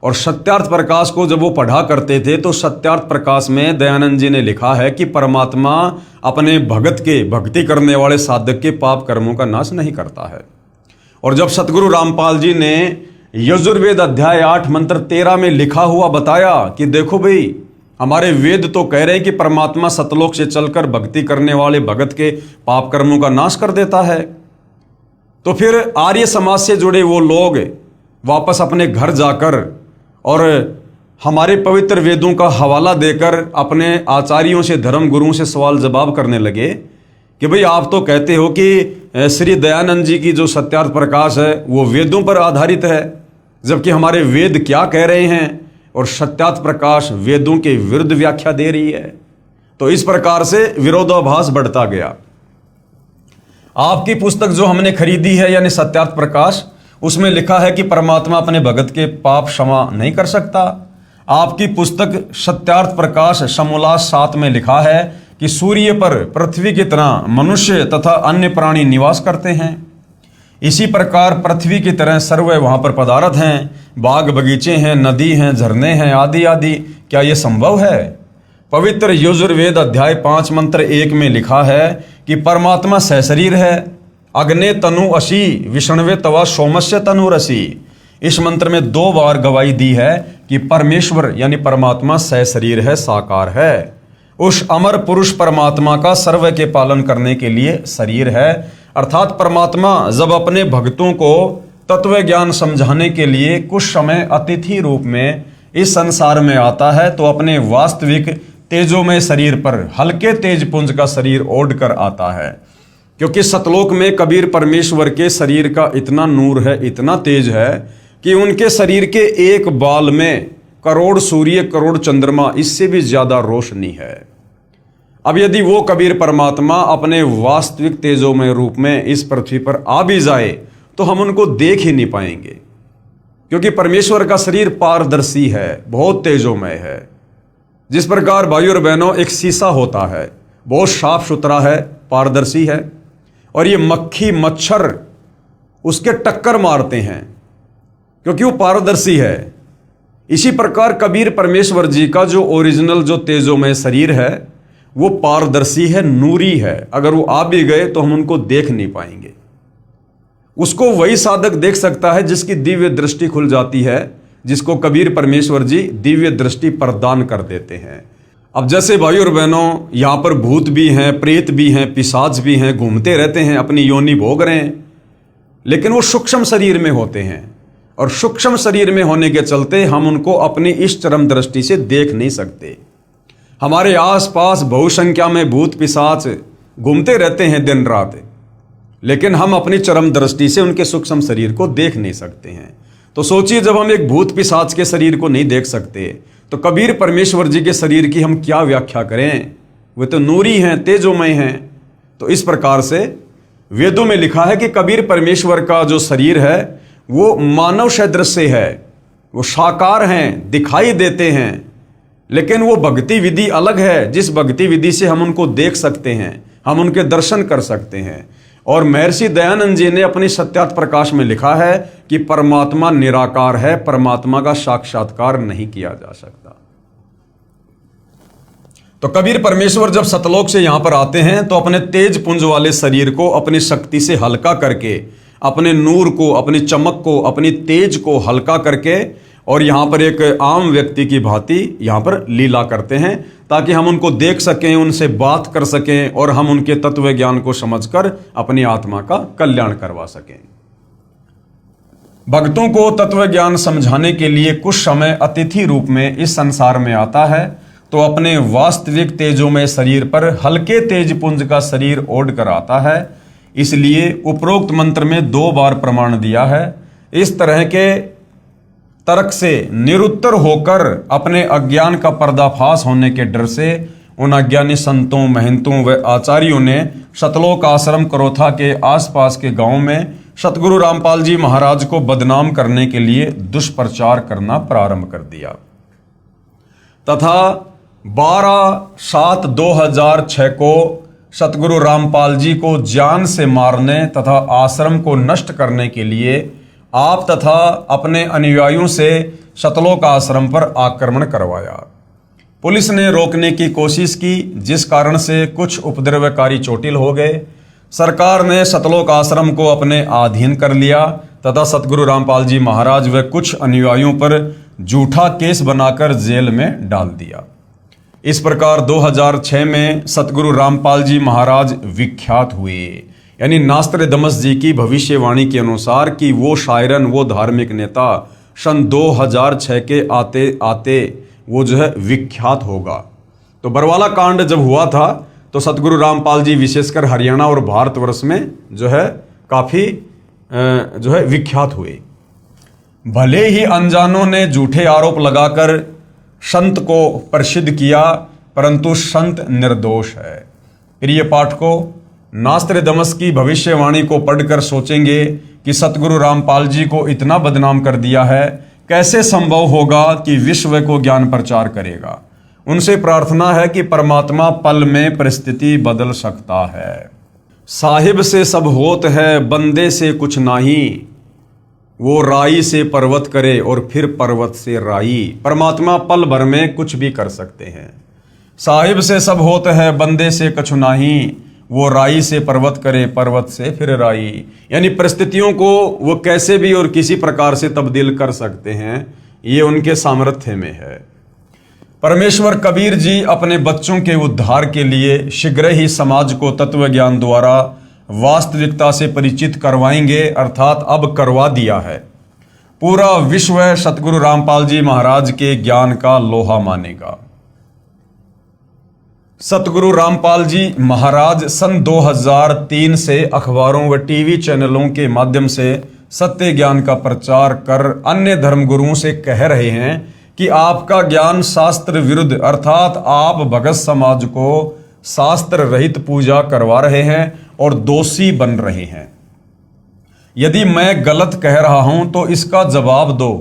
और सत्यार्थ प्रकाश को जब वो पढ़ा करते थे, तो सत्यार्थ प्रकाश में दयानंद जी ने लिखा है कि परमात्मा अपने भगत के, भक्ति करने वाले साधक के पाप कर्मों का नाश नहीं करता है। और जब सतगुरु रामपाल जी ने यजुर्वेद अध्याय 8 मंत्र 13 में लिखा हुआ बताया कि देखो भाई, हमारे वेद तो कह रहे हैं कि परमात्मा सतलोक से चलकर भक्ति करने वाले भगत के पाप कर्मों का नाश कर देता है, तो फिर आर्य समाज से जुड़े वो लोग वापस अपने घर जाकर और हमारे पवित्र वेदों का हवाला देकर अपने आचार्यों से, धर्म गुरुओं से सवाल जवाब करने लगे कि भाई आप तो कहते हो कि श्री दयानंद जी की जो सत्यार्थ प्रकाश है वो वेदों पर आधारित है, जबकि हमारे वेद क्या कह रहे हैं और सत्यार्थ प्रकाश वेदों के विरुद्ध व्याख्या दे रही है। तो इस प्रकार से विरोधाभास बढ़ता गया। आपकी पुस्तक जो हमने खरीदी है यानी सत्यार्थ प्रकाश, उसमें लिखा है कि परमात्मा अपने भगत के पाप क्षमा नहीं कर सकता। आपकी पुस्तक सत्यार्थ प्रकाश समोल्लास 7 में लिखा है कि सूर्य पर पृथ्वी की तरह मनुष्य तथा अन्य प्राणी निवास करते हैं। इसी प्रकार पृथ्वी की तरह सर्व वहाँ पर पदार्थ हैं, बाग बगीचे हैं, नदी हैं, झरने हैं, आदि आदि। क्या ये संभव है? पवित्र यजुर्वेद अध्याय 5 मंत्र 1 में लिखा है कि परमात्मा सहशरीर है। अग्ने तनु असी विष्णवे तवा सोमस्य तनुरसी। इस मंत्र में 2 बार गवाही दी है कि परमेश्वर यानी परमात्मा सहशरीर है, साकार है। उस अमर पुरुष परमात्मा का सर्व के पालन करने के लिए शरीर है, अर्थात परमात्मा जब अपने भक्तों को तत्व ज्ञान समझाने के लिए कुछ समय अतिथि रूप में इस संसार में आता है, तो अपने वास्तविक तेजोमय शरीर पर हल्के तेज पुंज का शरीर ओढ़ कर आता है। क्योंकि सतलोक में कबीर परमेश्वर के शरीर का इतना नूर है, इतना तेज है कि उनके शरीर के एक बाल में करोड़ सूर्य, करोड़ चंद्रमा, इससे भी ज्यादा रोशनी है। अब यदि वो कबीर परमात्मा अपने वास्तविक तेजोमय रूप में इस पृथ्वी पर आ भी जाए, तो हम उनको देख ही नहीं पाएंगे, क्योंकि परमेश्वर का शरीर पारदर्शी है, बहुत तेजोमय है। जिस प्रकार भाइयों और बहनों एक शीशा होता है, बहुत साफ सुथरा है, पारदर्शी है, और ये मक्खी मच्छर उसके टक्कर मारते हैं क्योंकि वो पारदर्शी है। इसी प्रकार कबीर परमेश्वर जी का जो ओरिजिनल जो तेजोमय शरीर है वो पारदर्शी है, नूरी है। अगर वो आ भी गए तो हम उनको देख नहीं पाएंगे। उसको वही साधक देख सकता है जिसकी दिव्य दृष्टि खुल जाती है, जिसको कबीर परमेश्वर जी दिव्य दृष्टि प्रदान कर देते हैं। अब जैसे भाइयों और बहनों, यहाँ पर भूत भी हैं, प्रेत भी हैं, पिशाच भी हैं, घूमते रहते हैं, अपनी योनि भोग रहे हैं, लेकिन वो सूक्ष्म शरीर में होते हैं, और सूक्ष्म शरीर में होने के चलते हम उनको अपनी इस चरम दृष्टि से देख नहीं सकते। हमारे आसपास बहुसंख्या में भूत पिशाच घूमते रहते हैं दिन रात, लेकिन हम अपनी चरम दृष्टि से उनके सूक्ष्म शरीर को देख नहीं सकते हैं। तो सोचिए, जब हम एक भूत पिशाच के शरीर को नहीं देख सकते तो कबीर परमेश्वर जी के शरीर की हम क्या व्याख्या करें? वे तो नूरी हैं, तेजोमय हैं। तो इस प्रकार से वेदों में लिखा है कि कबीर परमेश्वर का जो शरीर है वो मानव सदृश है, वो साकार हैं, दिखाई देते हैं, लेकिन वो भक्ति विधि अलग है, जिस भक्ति विधि से हम उनको देख सकते हैं, हम उनके दर्शन कर सकते हैं। और महर्षि दयानंद जी ने अपनी सत्यार्थ प्रकाश में लिखा है कि परमात्मा निराकार है, परमात्मा का साक्षात्कार नहीं किया जा सकता। तो कबीर परमेश्वर जब सतलोक से यहां पर आते हैं तो अपने तेज पुंज वाले शरीर को अपनी शक्ति से हल्का करके, अपने नूर को, अपनी चमक को, अपनी तेज को हल्का करके, और यहां पर एक आम व्यक्ति की भांति यहां पर लीला करते हैं, ताकि हम उनको देख सकें, उनसे बात कर सकें, और हम उनके तत्व ज्ञान को समझकर अपनी आत्मा का कल्याण करवा सकें। भक्तों को तत्व ज्ञान समझाने के लिए कुछ समय अतिथि रूप में इस संसार में आता है, तो अपने वास्तविक तेजोमय शरीर पर हल्के तेज पुंज का शरीर ओढ़ कर आता है। इसलिए उपरोक्त मंत्र में 2 बार प्रमाण दिया है। इस तरह के तर्क से निरुत्तर होकर अपने अज्ञान का पर्दाफाश होने के डर से उन अज्ञानी संतों, महंतों व आचार्यों ने सतलोक आश्रम करोथा के आसपास के गांव में सतगुरु रामपाल जी महाराज को बदनाम करने के लिए दुष्प्रचार करना प्रारंभ कर दिया तथा 12/7/2006 को सतगुरु रामपाल जी को जान से मारने तथा आश्रम को नष्ट करने के लिए आप तथा अपने अनुयायियों से सतलोक आश्रम पर आक्रमण करवाया। पुलिस ने रोकने की कोशिश की, जिस कारण से कुछ उपद्रवकारी चोटिल हो गए। सरकार ने सतलोक आश्रम को अपने अधीन कर लिया तथा सतगुरु रामपाल जी महाराज व कुछ अनुयायियों पर झूठा केस बनाकर जेल में डाल दिया। इस प्रकार 2006 में सतगुरु रामपाल जी महाराज विख्यात हुए। यानी नास्त्रदमस जी की भविष्यवाणी के अनुसार कि वो शायरन, वो धार्मिक नेता सन 2006 के आते आते वो जो है विख्यात होगा। तो बरवाला कांड जब हुआ था तो सतगुरु रामपाल जी विशेषकर हरियाणा और भारतवर्ष में जो है काफ़ी जो है विख्यात हुए। भले ही अनजानों ने झूठे आरोप लगाकर संत को प्रसिद्ध किया, परंतु संत निर्दोष है। प्रिय पाठकों, नास्त्रदमस की भविष्यवाणी को पढ़कर सोचेंगे कि सतगुरु रामपाल जी को इतना बदनाम कर दिया है, कैसे संभव होगा कि विश्व को ज्ञान प्रचार करेगा। उनसे प्रार्थना है कि परमात्मा पल में परिस्थिति बदल सकता है। साहिब से सब होत है, बंदे से कुछ नहीं, वो राई से पर्वत करे और फिर पर्वत से राई। परमात्मा पल भर में कुछ भी कर सकते हैं। साहिब से सब होत है, बंदे से कुछ नहीं, वो राई से पर्वत करे, पर्वत से फिर राई। यानी परिस्थितियों को वो कैसे भी और किसी प्रकार से तब्दील कर सकते हैं, ये उनके सामर्थ्य में है। परमेश्वर कबीर जी अपने बच्चों के उद्धार के लिए शीघ्र ही समाज को तत्व ज्ञान द्वारा वास्तविकता से परिचित करवाएंगे, अर्थात अब करवा दिया है। पूरा विश्व सतगुरु रामपाल जी महाराज के ज्ञान का लोहा मानेगा। सतगुरु रामपाल जी महाराज सन 2003 से अखबारों व टीवी चैनलों के माध्यम से सत्य ज्ञान का प्रचार कर अन्य धर्मगुरुओं से कह रहे हैं कि आपका ज्ञान शास्त्र विरुद्ध, अर्थात आप भगत समाज को शास्त्र रहित पूजा करवा रहे हैं और दोषी बन रहे हैं। यदि मैं गलत कह रहा हूं तो इसका जवाब दो।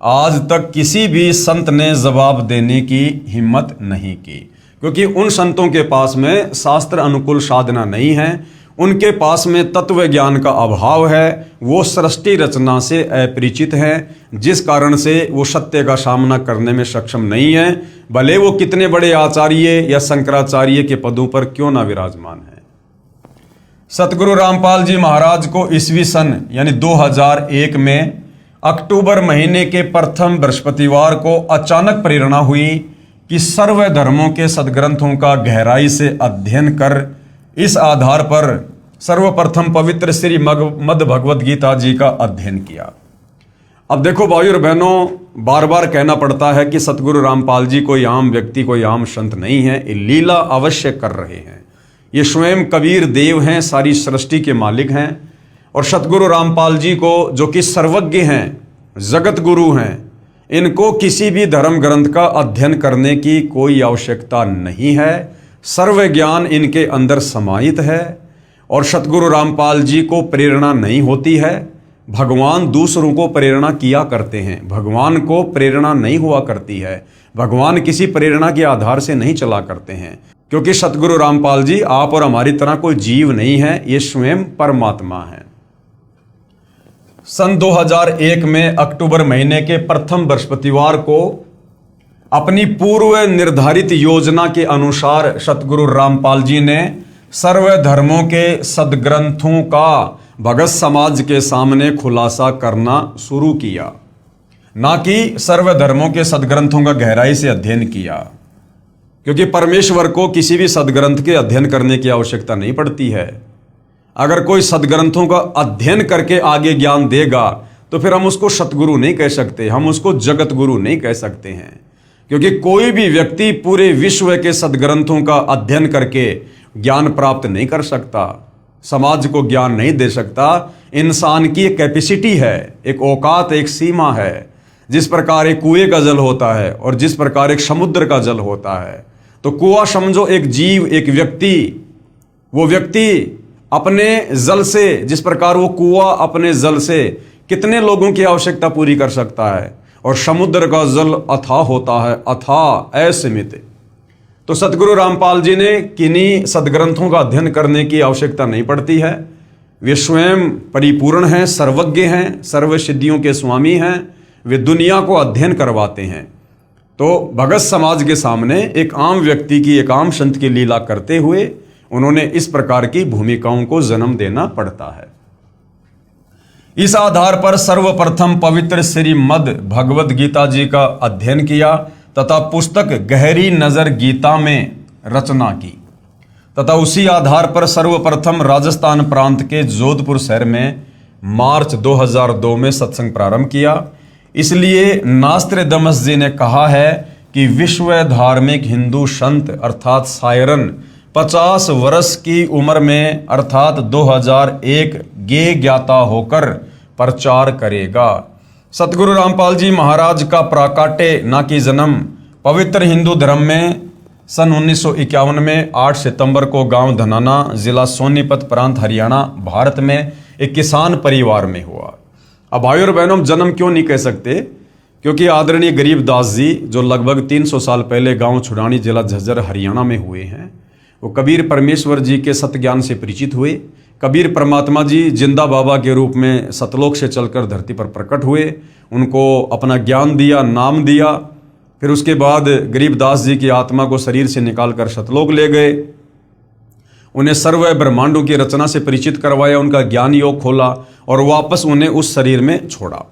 आज तक किसी भी संत ने जवाब देने की हिम्मत नहीं की, क्योंकि उन संतों के पास में शास्त्र अनुकूल साधना नहीं है, उनके पास में तत्व ज्ञान का अभाव है, वो सृष्टि रचना से अपरिचित हैं, जिस कारण से वो सत्य का सामना करने में सक्षम नहीं है, भले वो कितने बड़े आचार्य या शंकराचार्य के पदों पर क्यों ना विराजमान है। सतगुरु रामपाल जी महाराज को ईस्वी सन यानी 2001 में अक्टूबर महीने के प्रथम बृहस्पतिवार को अचानक प्रेरणा हुई कि सर्व धर्मों के सदग्रंथों का गहराई से अध्ययन कर इस आधार पर सर्वप्रथम पवित्र श्री मद भगवत गीता जी का अध्ययन किया। अब देखो भाइयों और बहनों, बार बार कहना पड़ता है कि सतगुरु रामपाल जी कोई आम व्यक्ति, कोई आम संत नहीं है, ये लीला अवश्य कर रहे हैं। ये स्वयं कबीर देव हैं, सारी सृष्टि के मालिक हैं। और सतगुरु रामपाल जी को, जो कि सर्वज्ञ हैं, जगत गुरु हैं, इनको किसी भी धर्म ग्रंथ का अध्ययन करने की कोई आवश्यकता नहीं है। सर्व ज्ञान इनके अंदर समाहित है। और सतगुरु रामपाल जी को प्रेरणा नहीं होती है, भगवान दूसरों को प्रेरणा किया करते हैं, भगवान को प्रेरणा नहीं हुआ करती है। भगवान किसी प्रेरणा के आधार से नहीं चला करते हैं, क्योंकि सतगुरु रामपाल जी आप और हमारी तरह कोई जीव नहीं है, ये स्वयं परमात्मा है। सन 2001 में अक्टूबर महीने के प्रथम बृहस्पतिवार को अपनी पूर्व निर्धारित योजना के अनुसार सतगुरु रामपाल जी ने सर्व धर्मों के सदग्रंथों का भगत समाज के सामने खुलासा करना शुरू किया, ना कि सर्व धर्मों के सदग्रंथों का गहराई से अध्ययन किया, क्योंकि परमेश्वर को किसी भी सदग्रंथ के अध्ययन करने की आवश्यकता नहीं पड़ती है। अगर कोई सदग्रंथों का अध्ययन करके आगे ज्ञान देगा तो फिर हम उसको सतगुरु नहीं कह सकते, हम उसको जगत गुरु नहीं कह सकते हैं, क्योंकि कोई भी व्यक्ति पूरे विश्व के सदग्रंथों का अध्ययन करके ज्ञान प्राप्त नहीं कर सकता, समाज को ज्ञान नहीं दे सकता। इंसान की एक कैपेसिटी है, एक औकात, एक सीमा है। जिस प्रकार एक कुएं का जल होता है और जिस प्रकार एक समुद्र का जल होता है, तो कुआं समझो एक जीव, एक व्यक्ति, वो व्यक्ति अपने जल से, जिस प्रकार वो कुआं अपने जल से कितने लोगों की आवश्यकता पूरी कर सकता है, और समुद्र का जल अथाह होता है, अथाह असीमित। तो सतगुरु रामपाल जी ने किन्हीं सदग्रंथों का अध्ययन करने की आवश्यकता नहीं पड़ती है। वे स्वयं परिपूर्ण हैं, सर्वज्ञ हैं, सर्व सिद्धियों के स्वामी हैं। वे दुनिया को अध्ययन करवाते हैं। तो भगत समाज के सामने एक आम व्यक्ति की, एक आम संत की लीला करते हुए उन्होंने इस प्रकार की भूमिकाओं को जन्म देना पड़ता है। इस आधार पर सर्वप्रथम पवित्र श्री मद भगवत गीता जी का अध्ययन किया तथा पुस्तक गहरी नजर गीता में रचना की, तथा उसी आधार पर सर्वप्रथम राजस्थान प्रांत के जोधपुर शहर में मार्च 2002 में सत्संग प्रारंभ किया। इसलिए नास्त्रदमस जी ने कहा है कि विश्व धार्मिक हिंदू संत अर्थात सायरन 50 वर्ष की उम्र में अर्थात 2001 गे ज्ञाता होकर प्रचार करेगा। सतगुरु रामपाल जी महाराज का प्राकाट्य ना कि जन्म पवित्र हिंदू धर्म में सन 1951 में 8 सितंबर को गांव धनाना, जिला सोनीपत, प्रांत हरियाणा, भारत में एक किसान परिवार में हुआ। अब भाइयों और बहनों, जन्म क्यों नहीं कह सकते? क्योंकि आदरणीय गरीबदास जी, जो लगभग 300 साल पहले गांव छुड़ानी, जिला झज्जर, हरियाणा में हुए हैं, वो कबीर परमेश्वर जी के सत्य ज्ञान से परिचित हुए। कबीर परमात्मा जी जिंदा बाबा के रूप में सतलोक से चलकर धरती पर प्रकट हुए, उनको अपना ज्ञान दिया, नाम दिया। फिर उसके बाद गरीबदास जी की आत्मा को शरीर से निकालकर सतलोक ले गए, उन्हें सर्व ब्रह्मांडों की रचना से परिचित करवाया, उनका ज्ञान योग खोला और वापस उन्हें उस शरीर में छोड़ा।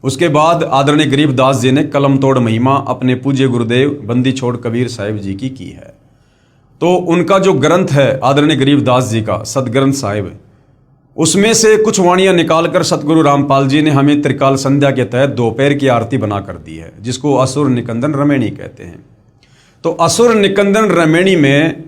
उसके बाद आदरणीय गरीबदास जी ने कलम तोड़ महिमा अपने पूज्य गुरुदेव बंदी छोड़ कबीर साहिब जी की है। तो उनका जो ग्रंथ है आदरणीय गरीबदास जी का सदग्रंथ साहिब, उसमें से कुछ वाणियां निकालकर सतगुरु रामपाल जी ने हमें त्रिकाल संध्या के तहत दोपहर की आरती बना कर दी है, जिसको असुर निकंदन रमेणी कहते हैं। तो असुर निकंदन रमेणी में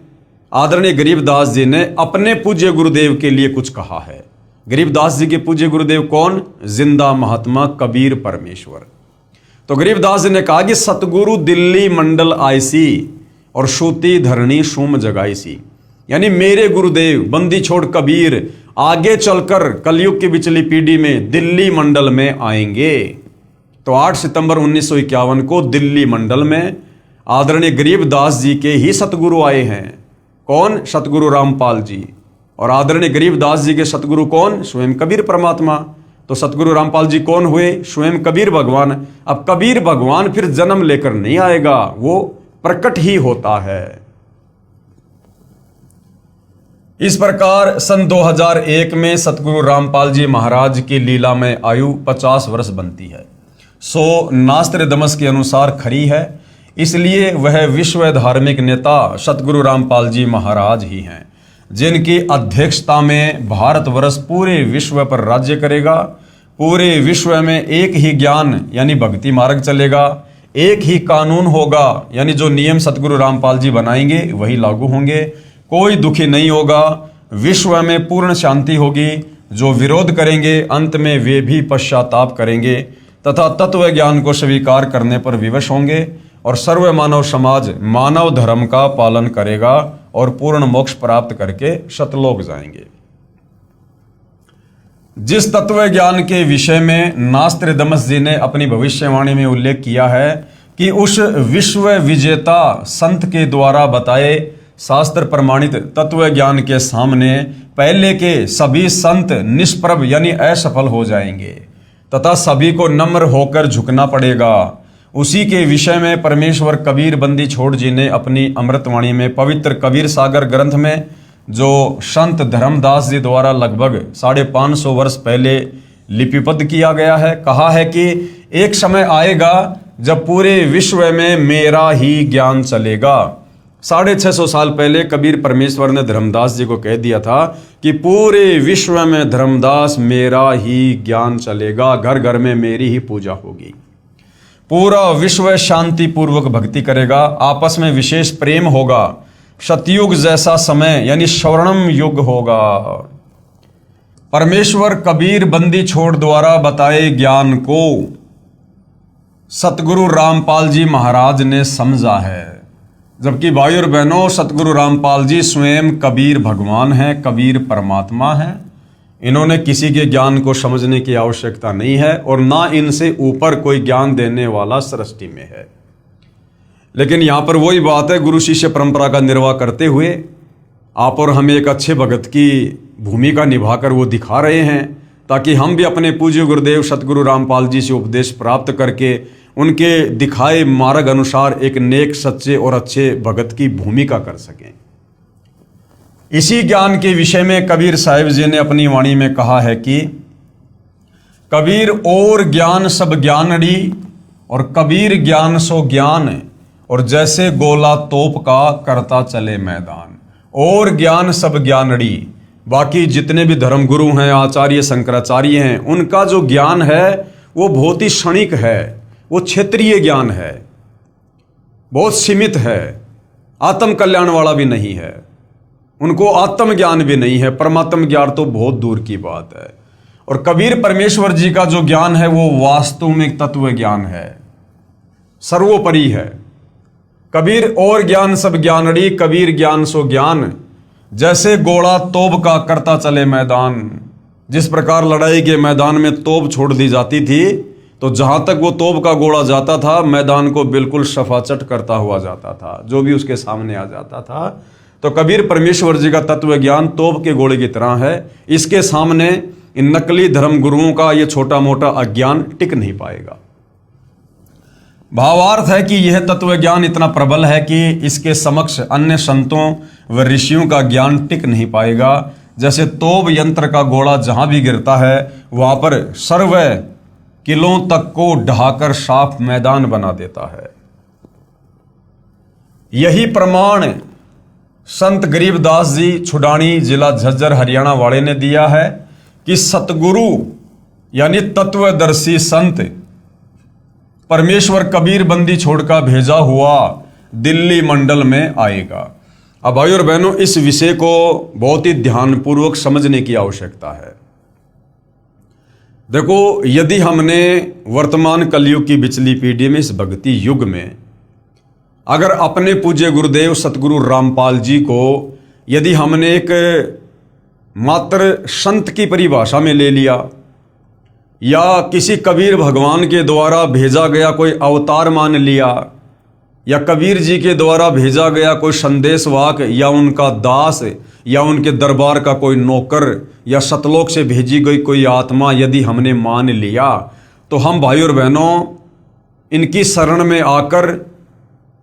आदरणीय गरीबदास जी ने अपने पूज्य गुरुदेव के लिए कुछ कहा है। गरीबदास जी के पूज्य गुरुदेव कौन? जिंदा महात्मा कबीर परमेश्वर। तो गरीबदास जी ने कहा कि सतगुरु दिल्ली मंडल आईसी और सूती धरणी सूम जगाईसी, यानी मेरे गुरुदेव बंदी छोड़ कबीर आगे चलकर कलयुग की बिचली पीढ़ी में दिल्ली मंडल में आएंगे। तो 8 सितंबर 1951 को दिल्ली मंडल में आदरणीय गरीबदास जी के ही सतगुरु आए हैं। कौन? सतगुरु रामपाल जी। और आदरणीय गरीबदास जी के सतगुरु कौन? स्वयं कबीर परमात्मा। तो सतगुरु रामपाल जी कौन हुए? स्वयं कबीर भगवान। अब कबीर भगवान फिर जन्म लेकर नहीं आएगा, वो प्रकट ही होता है। इस प्रकार सन 2001 में सतगुरु रामपाल जी महाराज की लीला में आयु 50 वर्ष बनती है। सो नास्त्रदमस के अनुसार खरी है, इसलिए वह विश्व धार्मिक नेता सतगुरु रामपाल जी महाराज ही हैं, जिनकी अध्यक्षता में भारतवर्ष पूरे विश्व पर राज्य करेगा। पूरे विश्व में एक ही ज्ञान यानी भक्ति मार्ग चलेगा, एक ही कानून होगा, यानी जो नियम सतगुरु रामपाल जी बनाएंगे वही लागू होंगे। कोई दुखी नहीं होगा, विश्व में पूर्ण शांति होगी। जो विरोध करेंगे अंत में वे भी पश्चाताप करेंगे तथा तत्व ज्ञान को स्वीकार करने पर विवश होंगे और सर्व मानव समाज मानव धर्म का पालन करेगा और पूर्ण मोक्ष प्राप्त करके सतलोक जाएंगे। जिस तत्व ज्ञान के विषय में नास्त्रदमस जी ने अपनी भविष्यवाणी में उल्लेख किया है कि उस विश्व विजेता संत के द्वारा बताए शास्त्र प्रमाणित तत्व ज्ञान के सामने पहले के सभी संत निष्प्रभ यानी असफल हो जाएंगे तथा सभी को नम्र होकर झुकना पड़ेगा। उसी के विषय में परमेश्वर कबीर बंदी छोड़ जी ने अपनी अमृतवाणी में पवित्र कबीर सागर ग्रंथ में, जो संत धर्मदास जी द्वारा लगभग 550 वर्ष पहले लिपिबद्ध किया गया है, कहा है कि एक समय आएगा जब पूरे विश्व में मेरा ही ज्ञान चलेगा। 650 साल पहले कबीर परमेश्वर ने धर्मदास जी को कह दिया था कि पूरे विश्व में धर्मदास मेरा ही ज्ञान चलेगा, घर घर में मेरी ही पूजा होगी, पूरा विश्व शांति पूर्वक भक्ति करेगा, आपस में विशेष प्रेम होगा, सतयुग जैसा समय यानी स्वर्णम युग होगा। परमेश्वर कबीर बंदी छोड़ द्वारा बताए ज्ञान को सतगुरु रामपाल जी महाराज ने समझा है, जबकि भाई और बहनों सतगुरु रामपाल जी स्वयं कबीर भगवान हैं, कबीर परमात्मा हैं। इन्होंने किसी के ज्ञान को समझने की आवश्यकता नहीं है और ना इनसे ऊपर कोई ज्ञान देने वाला सृष्टि में है। लेकिन यहाँ पर वही बात है, गुरु शिष्य परंपरा का निर्वाह करते हुए आप और हम एक अच्छे भगत की भूमिका निभाकर वो दिखा रहे हैं, ताकि हम भी अपने पूज्य गुरुदेव सतगुरु रामपाल जी से उपदेश प्राप्त करके उनके दिखाए मार्ग अनुसार एक नेक सच्चे और अच्छे भगत की भूमिका कर सकें। इसी ज्ञान के विषय में कबीर साहिब जी ने अपनी वाणी में कहा है कि कबीर और ज्ञान सब ज्ञानड़ी और कबीर ज्ञान सो ज्ञान, और जैसे गोला तोप का करता चले मैदान। और ज्ञान सब ज्ञानड़ी, बाकी जितने भी धर्मगुरु हैं, आचार्य शंकराचार्य हैं, उनका जो ज्ञान है वो बहुत ही क्षणिक है, वो क्षेत्रीय ज्ञान है, बहुत सीमित है, आत्म कल्याण वाला भी नहीं है, उनको आत्म ज्ञान भी नहीं है, परमात्म ज्ञान तो बहुत दूर की बात है। और कबीर परमेश्वर जी का जो ज्ञान है वो वास्तविक तत्व ज्ञान है, सर्वोपरि है। कबीर और ज्ञान सब ज्ञानड़ी, कबीर ज्ञान सो ज्ञान, जैसे गोला तोप का करता चले मैदान। जिस प्रकार लड़ाई के मैदान में तोप छोड़ दी जाती थी तो जहां तक वो तोप का गोला जाता था मैदान को बिल्कुल सफाचट करता हुआ जाता था, जो भी उसके सामने आ जाता था। तो कबीर परमेश्वर जी का तत्व ज्ञान तोप के गोले की तरह है, इसके सामने इन नकली धर्म गुरुओं का ये छोटा मोटा अज्ञान टिक नहीं पाएगा। भावार्थ है कि यह तत्व ज्ञान इतना प्रबल है कि इसके समक्ष अन्य संतों व ऋषियों का ज्ञान टिक नहीं पाएगा। जैसे तोप यंत्र का गोला जहां भी गिरता है वहां पर सर्व किलों तक को ढहाकर साफ मैदान बना देता है। यही प्रमाण संत गरीबदास जी छुडानी जिला झज्जर हरियाणा वाले ने दिया है कि सतगुरु यानी तत्वदर्शी संत परमेश्वर कबीर बंदी छोड़कर भेजा हुआ दिल्ली मंडल में आएगा। अब भाई और बहनों, इस विषय को बहुत ही ध्यानपूर्वक समझने की आवश्यकता है। देखो, यदि हमने वर्तमान कलयुग की बिचली पीढ़ी में, इस भक्ति युग में, अगर अपने पूज्य गुरुदेव सतगुरु रामपाल जी को यदि हमने एक मात्र संत की परिभाषा में ले लिया, या किसी कबीर भगवान के द्वारा भेजा गया कोई अवतार मान लिया, या कबीर जी के द्वारा भेजा गया कोई संदेशवाहक, या उनका दास, या उनके दरबार का कोई नौकर, या सतलोक से भेजी गई कोई आत्मा यदि हमने मान लिया, तो हम भाई और बहनों इनकी शरण में आकर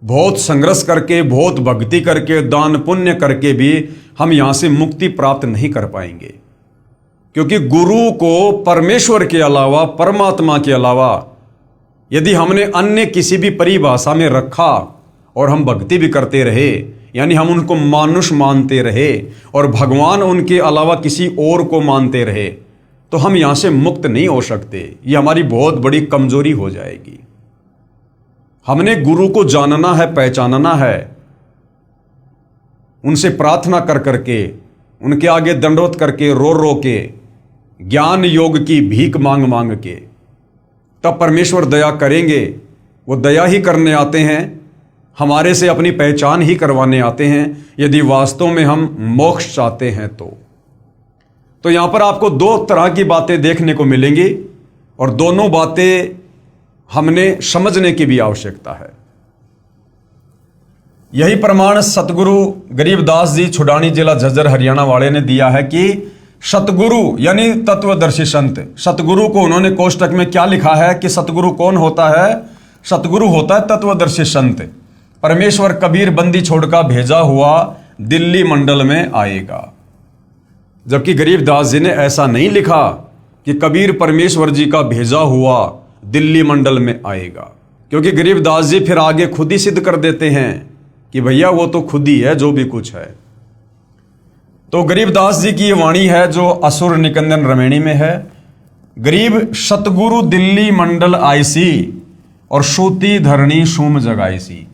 बहुत संघर्ष करके, बहुत भक्ति करके, दान पुण्य करके भी हम यहाँ से मुक्ति प्राप्त नहीं कर पाएंगे। क्योंकि गुरु को परमेश्वर के अलावा, परमात्मा के अलावा यदि हमने अन्य किसी भी परिभाषा में रखा और हम भक्ति भी करते रहे, यानी हम उनको मानुष मानते रहे और भगवान उनके अलावा किसी और को मानते रहे, तो हम यहाँ से मुक्त नहीं हो सकते। ये हमारी बहुत बड़ी कमजोरी हो जाएगी। हमने गुरु को जानना है, पहचानना है, उनसे प्रार्थना कर करके, उनके आगे दंडवत करके, रो रो के, ज्ञान योग की भीख मांग मांग के, तब परमेश्वर दया करेंगे। वो दया ही करने आते हैं, हमारे से अपनी पहचान ही करवाने आते हैं, यदि वास्तव में हम मोक्ष चाहते हैं तो यहां पर आपको दो तरह की बातें देखने को मिलेंगी और दोनों बातें हमने समझने की भी आवश्यकता है। यही प्रमाण सतगुरु गरीबदास जी छुडानी जिला झज्जर हरियाणा वाले ने दिया है कि सतगुरु यानी तत्वदर्शी संत, सतगुरु को उन्होंने कोष्टक में क्या लिखा है कि सतगुरु कौन होता है? सतगुरु होता है तत्वदर्शी संत। परमेश्वर कबीर बंदी छोड़कर भेजा हुआ दिल्ली मंडल में आएगा। जबकि गरीबदास जी ने ऐसा नहीं लिखा कि कबीर परमेश्वर जी का भेजा हुआ दिल्ली मंडल में आएगा, क्योंकि गरीबदास जी फिर आगे खुद ही सिद्ध कर देते हैं कि भैया वो तो खुद ही है जो भी कुछ है। तो गरीबदास जी की ये वाणी है जो असुर निकंदन रमेणी में है। गरीब सतगुरु दिल्ली मंडल आईसी और सूती धरणी सूम जगाईसी।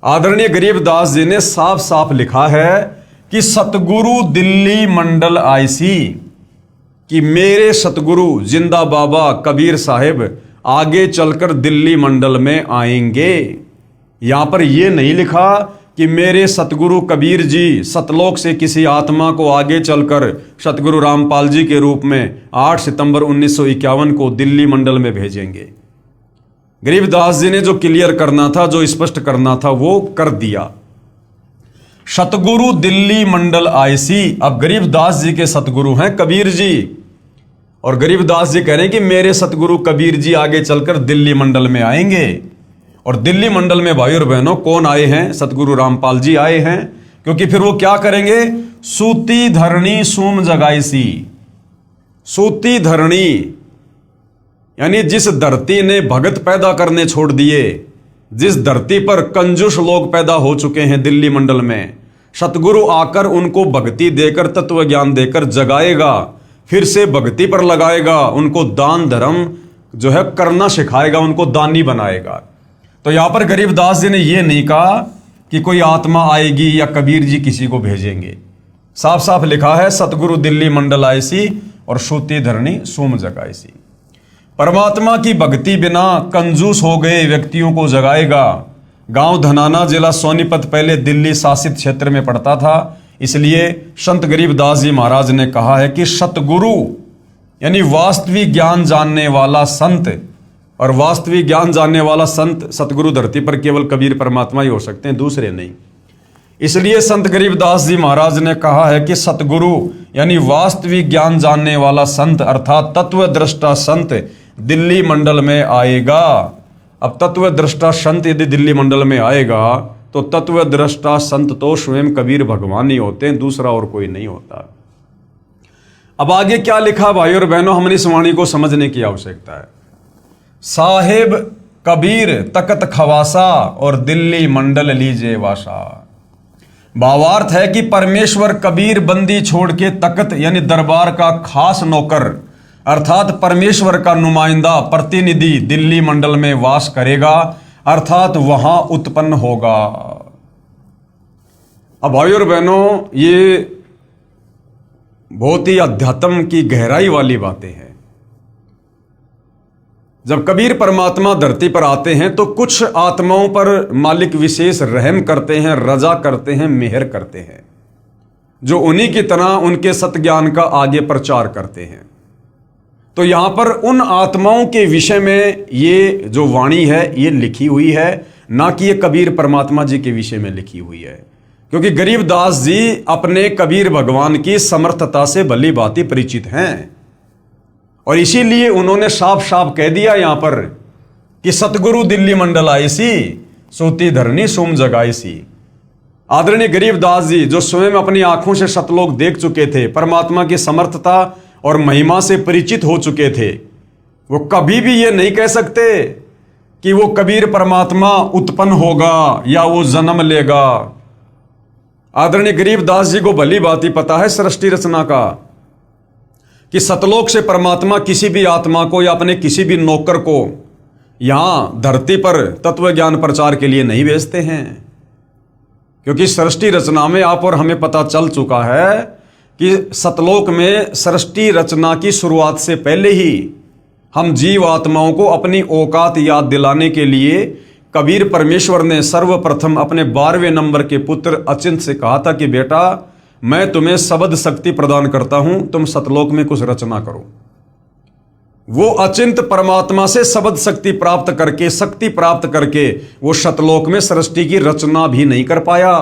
आदरणीय गरीबदास जी ने साफ साफ लिखा है कि सतगुरु दिल्ली मंडल आईसी, कि मेरे सतगुरु जिंदा बाबा कबीर साहिब आगे चलकर दिल्ली मंडल में आएंगे। यहां पर यह नहीं लिखा कि मेरे सतगुरु कबीर जी सतलोक से किसी आत्मा को आगे चलकर सतगुरु रामपाल जी के रूप में 8 सितंबर 1951 को दिल्ली मंडल में भेजेंगे। गरीबदास जी ने जो क्लियर करना था, जो स्पष्ट करना था, वो कर दिया। सतगुरु दिल्ली मंडल आईसी। अब गरीबदास जी के सतगुरु हैं कबीर जी, और गरीबदास जी कह रहे हैं कि मेरे सतगुरु कबीर जी आगे चलकर दिल्ली मंडल में आएंगे। और दिल्ली मंडल में भाई और बहनों कौन आए हैं? सतगुरु रामपाल जी आए हैं। क्योंकि फिर वो क्या करेंगे? सूती धरणी सूम जगाईसी। सूती धरणी यानी जिस धरती ने भगत पैदा करने छोड़ दिए, जिस धरती पर कंजूस लोग पैदा हो चुके हैं दिल्ली मंडल में, सतगुरु आकर उनको भक्ति देकर, तत्व ज्ञान देकर जगाएगा, फिर से भक्ति पर लगाएगा, उनको दान धर्म जो है करना सिखाएगा, उनको दानी बनाएगा। तो यहां पर गरीबदास जी ने यह नहीं कहा कि कोई आत्मा आएगी या कबीर जी किसी को भेजेंगे। साफ साफ लिखा है सतगुरु दिल्ली मंडल आईसी और सूती धरणी सूम जगाईसी। परमात्मा की भक्ति बिना कंजूस हो गए व्यक्तियों को जगाएगा। गांव धनाना जिला सोनीपत पहले दिल्ली शासित क्षेत्र में पड़ता था, इसलिए संत गरीबदास जी महाराज ने कहा है कि सतगुरु यानी वास्तविक ज्ञान जानने वाला संत, और वास्तविक ज्ञान जानने वाला संत सतगुरु धरती पर केवल कबीर परमात्मा ही हो सकते हैं, दूसरे नहीं। इसलिए संत गरीबदास जी महाराज ने कहा है कि सतगुरु यानी वास्तविक ज्ञान जानने वाला संत अर्थात तत्वदृष्टा संत दिल्ली मंडल में आएगा। अब तत्वदृष्टा संत यदि दिल्ली मंडल में आएगा तो तत्वदृष्टा संत तो स्वयं कबीर भगवान ही होते हैं, दूसरा और कोई नहीं होता। अब आगे क्या लिखा भाई और बहनों, हमने इस वाणी को समझने की आवश्यकता है। साहेब कबीर तकत खवासा और दिल्ली मंडल लीजे वासा। भावार्थ है कि परमेश्वर कबीर बंदी छोड़ के तकत यानी दरबार का खास नौकर अर्थात परमेश्वर का नुमाइंदा प्रतिनिधि दिल्ली मंडल में वास करेगा, अर्थात वहां उत्पन्न होगा। अब भाई और बहनों, ये बहुत ही अध्यात्म की गहराई वाली बातें हैं। जब कबीर परमात्मा धरती पर आते हैं तो कुछ आत्माओं पर मालिक विशेष रहम करते हैं, रजा करते हैं, मेहर करते हैं। जो उन्हीं की तरह उनके सत्ज्ञान का आगे प्रचार करते हैं। तो यहां पर उन आत्माओं के विषय में ये जो वाणी है ये लिखी हुई है, ना कि ये कबीर परमात्मा जी के विषय में लिखी हुई है। क्योंकि गरीबदास जी अपने कबीर भगवान की समर्थता से भली भांति परिचित हैं और इसीलिए उन्होंने साफ साफ कह दिया यहां पर कि सतगुरु दिल्ली मंडल आई सी, सूती धरनी सोम जगाई सी। आदरणीय गरीबदास जी जो स्वयं अपनी आंखों से सतलोक देख चुके थे, परमात्मा की समर्थता और महिमा से परिचित हो चुके थे, वो कभी भी ये नहीं कह सकते कि वो कबीर परमात्मा उत्पन्न होगा या वो जन्म लेगा। आदरणीय गरीबदास जी को भली भांति पता है सृष्टि रचना का कि सतलोक से परमात्मा किसी भी आत्मा को या अपने किसी भी नौकर को यहां धरती पर तत्व ज्ञान प्रचार के लिए नहीं भेजते हैं। क्योंकि सृष्टि रचना में आप और हमें पता चल चुका है कि सतलोक में सृष्टि रचना की शुरुआत से पहले ही हम जीव आत्माओं को अपनी औकात याद दिलाने के लिए कबीर परमेश्वर ने सर्वप्रथम अपने 12वें नंबर के पुत्र अचिंत से कहा था कि बेटा मैं तुम्हें शब्द शक्ति प्रदान करता हूं, तुम सतलोक में कुछ रचना करो। वो अचिंत परमात्मा से शब्द शक्ति प्राप्त करके, शक्ति प्राप्त करके वो सतलोक में सृष्टि की रचना भी नहीं कर पाया।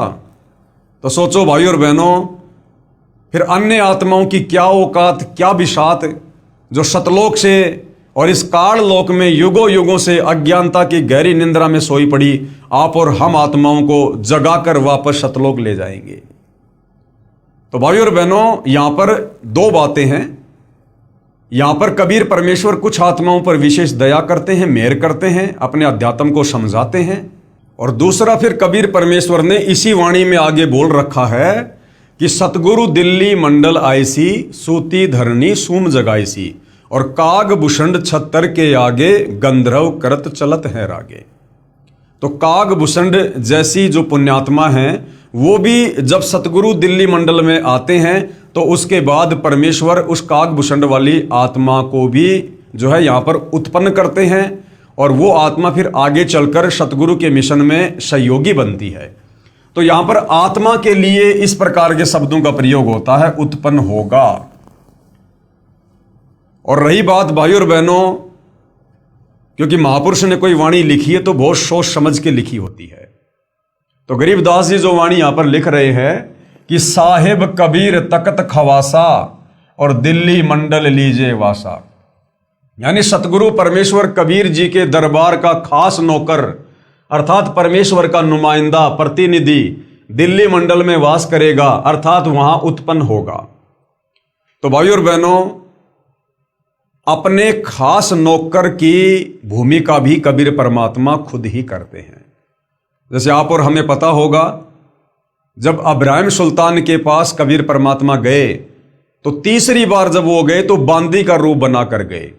तो सोचो भाई और बहनों, फिर अन्य आत्माओं की क्या औकात, क्या बिशात जो सतलोक से और इस काल लोक में युगों युगों से अज्ञानता की गहरी निंद्रा में सोई पड़ी आप और हम आत्माओं को जगाकर वापस सतलोक ले जाएंगे। तो भाई और बहनों, यहां पर दो बातें हैं। यहां पर कबीर परमेश्वर कुछ आत्माओं पर विशेष दया करते हैं, मेहर करते हैं, अपने अध्यात्म को समझाते हैं। और दूसरा फिर कबीर परमेश्वर ने इसी वाणी में आगे बोल रखा है कि सतगुरु दिल्ली मंडल आईसी, सूती धरनी सूम जगाईसी, और काग भूषण छत्तर के आगे गंधर्व करत चलत है रागे। तो काग भूषण जैसी जो पुण्यात्मा हैं वो भी जब सतगुरु दिल्ली मंडल में आते हैं तो उसके बाद परमेश्वर उस काग भूषण वाली आत्मा को भी जो है यहाँ पर उत्पन्न करते हैं और वो आत्मा फिर आगे चलकर सतगुरु के मिशन में सहयोगी बनती है। तो यहाँ पर आत्मा के लिए इस प्रकार के शब्दों का प्रयोग होता है, उत्पन्न होगा। और रही बात भाई और बहनों, क्योंकि महापुरुष ने कोई वाणी लिखी है तो बहुत सोच समझ के लिखी होती है। तो गरीबदास जी जो वाणी यहां पर लिख रहे हैं कि साहिब कबीर तकत खवासा और दिल्ली मंडल लीजे वासा, यानी सतगुरु परमेश्वर कबीर जी के दरबार का खास नौकर अर्थात परमेश्वर का नुमाइंदा प्रतिनिधि दिल्ली मंडल में वास करेगा, अर्थात वहां उत्पन्न होगा। तो भाई और बहनों, अपने खास नौकर की भूमिका भी कबीर परमात्मा खुद ही करते हैं। जैसे आप और हमें पता होगा, जब इब्राहिम सुल्तान के पास कबीर परमात्मा गए तो तीसरी बार जब वो गए तो बांदी का रूप बनाकर गए।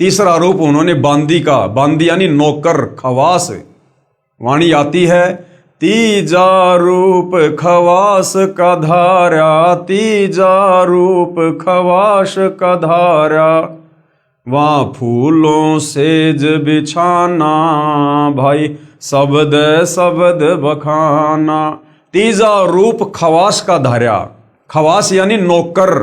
तीसरा रूप उन्होंने बांदी का, बांदी यानी नौकर, खवास। वाणी आती है तीजा रूप खवास का धारा, तीजा रूप खवास का धारा, वहां फूलों सेज बिछाना, भाई शब्द शब्द बखाना। तीजा रूप खवास का धारा, खवास यानी नौकर।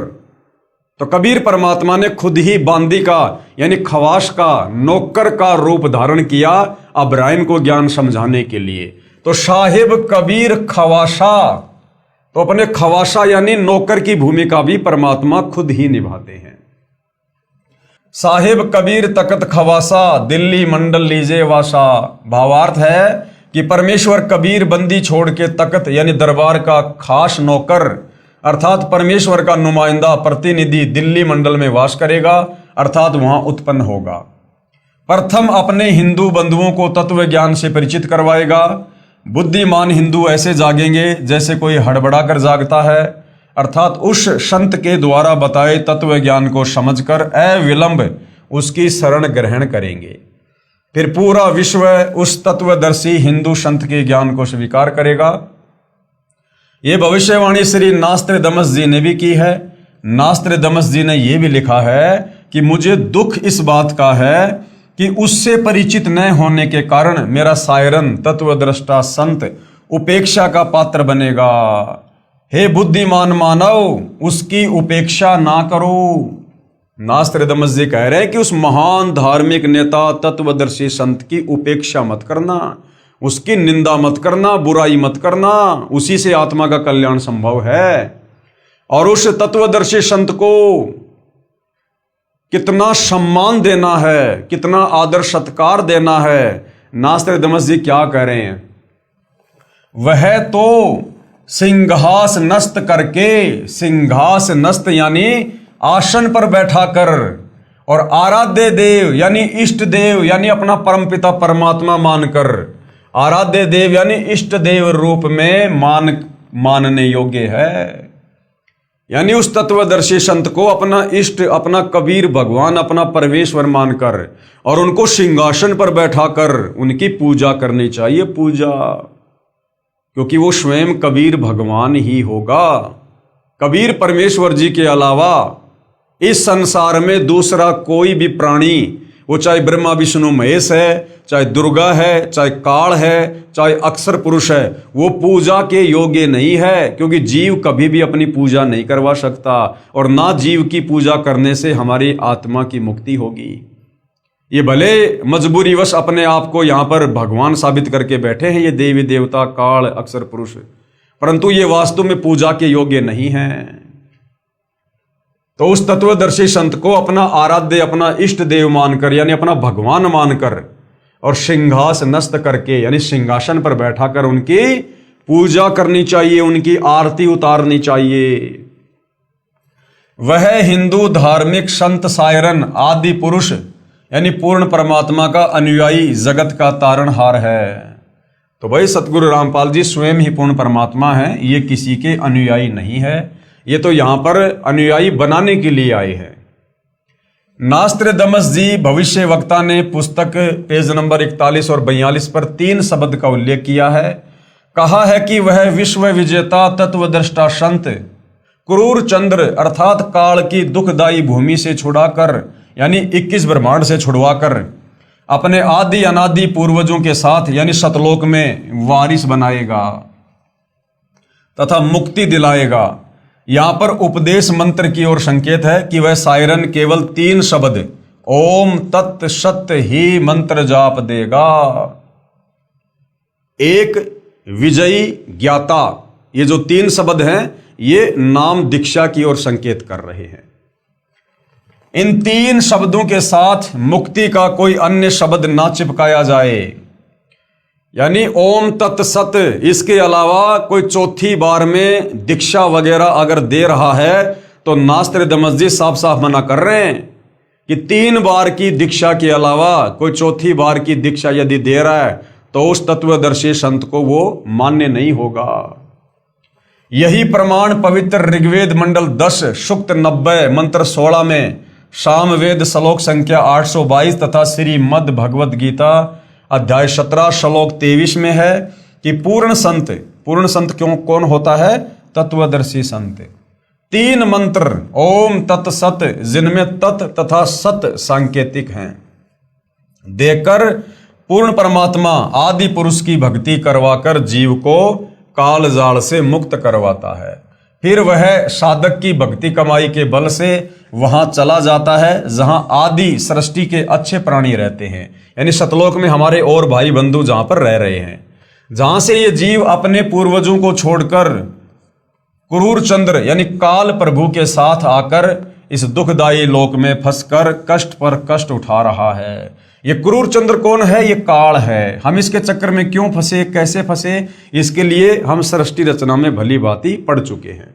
तो कबीर परमात्मा ने खुद ही बांदी का यानी खवास का, नौकर का रूप धारण किया इब्राहिम को ज्ञान समझाने के लिए। तो साहिब कबीर खवासा, तो अपने खवासा यानी नौकर की भूमिका भी परमात्मा खुद ही निभाते हैं। साहिब कबीर तकत खवासा, दिल्ली मंडल लीजे वासा। भावार्थ है कि परमेश्वर कबीर बंदी छोड़ के तकत यानी दरबार का खास नौकर अर्थात परमेश्वर का नुमाइंदा प्रतिनिधि दिल्ली मंडल में वास करेगा, अर्थात वहां उत्पन्न होगा। प्रथम अपने हिंदू बंधुओं को तत्व ज्ञान से परिचित करवाएगा। बुद्धिमान हिंदू ऐसे जागेंगे जैसे कोई हड़बड़ा कर जागता है, अर्थात उस संत के द्वारा बताए तत्व ज्ञान को समझकर अविलंब उसकी शरण ग्रहण करेंगे। फिर पूरा विश्व उस तत्वदर्शी हिंदू संत के ज्ञान को स्वीकार करेगा। यह भविष्यवाणी श्री नास्त्रदमस जी ने भी की है। नास्त्रदमस जी ने यह भी लिखा है कि मुझे दुख इस बात का है कि उससे परिचित न होने के कारण मेरा सायरन तत्वदृष्टा संत उपेक्षा का पात्र बनेगा। हे बुद्धिमान मानव उसकी उपेक्षा ना करो। नास्त्रदामस जी कह रहे हैं कि उस महान धार्मिक नेता तत्वदर्शी संत की उपेक्षा मत करना, उसकी निंदा मत करना, बुराई मत करना, उसी से आत्मा का कल्याण संभव है। और उस तत्वदर्शी संत को कितना सम्मान देना है, कितना आदर सत्कार देना है। नास्त्रदामस जी क्या कह रहे हैं, वह तो सिंहास नस्त करके, सिंहास नस्त यानी आसन पर बैठा कर, और आराध्य देव यानी इष्ट देव यानी अपना परमपिता परमात्मा मानकर, आराध्य देव यानी इष्ट देव रूप में मानने योग्य है। यानी उस तत्वदर्शी संत को अपना इष्ट, अपना कबीर भगवान, अपना परमेश्वर मानकर और उनको सिंहासन पर बैठाकर उनकी पूजा करनी चाहिए। पूजा, क्योंकि वो स्वयं कबीर भगवान ही होगा। कबीर परमेश्वर जी के अलावा इस संसार में दूसरा कोई भी प्राणी, वो चाहे ब्रह्मा विष्णु महेश है, चाहे दुर्गा है, चाहे काल है, चाहे अक्षर पुरुष है, वो पूजा के योग्य नहीं है। क्योंकि जीव कभी भी अपनी पूजा नहीं करवा सकता, और ना जीव की पूजा करने से हमारी आत्मा की मुक्ति होगी। ये भले मजबूरीवश अपने आप को यहाँ पर भगवान साबित करके बैठे हैं, ये देवी देवता काल अक्षर पुरुष, परंतु ये वास्तव में पूजा के योग्य नहीं है। तो उस तत्वदर्शी संत को अपना आराध्य, अपना इष्ट देव मानकर यानी अपना भगवान मानकर और सिंहास नस्त करके यानी सिंहासन पर बैठाकर उनकी पूजा करनी चाहिए, उनकी आरती उतारनी चाहिए। वह हिंदू धार्मिक संत सायरन आदि पुरुष यानी पूर्ण परमात्मा का अनुयायी जगत का तारणहार है। तो भाई सतगुरु रामपाल जी स्वयं ही पूर्ण परमात्मा हैं, ये किसी के अनुयायी नहीं है, ये तो यहां पर अनुयायी बनाने के लिए आए हैं। नास्त्रदामस जी भविष्य वक्ता ने पुस्तक पेज नंबर 41 और 42 पर 3 शब्द का उल्लेख किया है। कहा है कि वह विश्व विजेता तत्वदृष्टा संत क्रूर चंद्र अर्थात काल की दुखदायी भूमि से छुड़ाकर यानी 21 ब्रह्मांड से छुड़वाकर अपने आदि अनादि पूर्वजों के साथ यानी सतलोक में वारिस बनाएगा तथा मुक्ति दिलाएगा। यहां पर उपदेश मंत्र की ओर संकेत है कि वह सायरन केवल 3 शब्द ओम तत् सत्य ही मंत्र जाप देगा। एक विजयी ज्ञाता, ये जो 3 शब्द हैं ये नाम दीक्षा की ओर संकेत कर रहे हैं। इन 3 शब्दों के साथ मुक्ति का कोई अन्य शब्द ना चिपकाया जाए, यानी ओम तत् सत, इसके अलावा कोई चौथी बार में दीक्षा वगैरह अगर दे रहा है तो नास्त्रदामस जी साफ साफ मना कर रहे हैं कि 3 बार की दीक्षा के अलावा कोई चौथी बार की दीक्षा यदि दे रहा है तो उस तत्वदर्शी संत को वो मान्य नहीं होगा। यही प्रमाण पवित्र ऋग्वेद मंडल 10 सूक्त 90 मंत्र 16 में, सामवेद श्लोक संख्या 822 तथा श्रीमद् भगवद गीता अध्याय 17 श्लोक 23 में है कि पूर्ण संत क्यों कौन होता है? तत्वदर्शी संत। 3 मंत्र ओम तत् सत जिनमें तत् तथा सत सांकेतिक हैं देकर पूर्ण परमात्मा आदि पुरुष की भक्ति करवाकर जीव को काल जाल से मुक्त करवाता है। फिर वह साधक की भक्ति कमाई के बल से वहां चला जाता है जहां आदि सृष्टि के अच्छे प्राणी रहते हैं, यानी सतलोक में हमारे और भाई बंधु जहां पर रह रहे हैं, जहां से ये जीव अपने पूर्वजों को छोड़कर क्रूर चंद्र यानी काल प्रभु के साथ आकर इस दुखदायी लोक में फंसकर कष्ट पर कष्ट उठा रहा है। ये क्रूर चंद्र कौन है? ये काल है। हम इसके चक्कर में क्यों फंसे, कैसे फंसे, इसके लिए हम सृष्टि रचना में भली भांति पढ़ चुके हैं।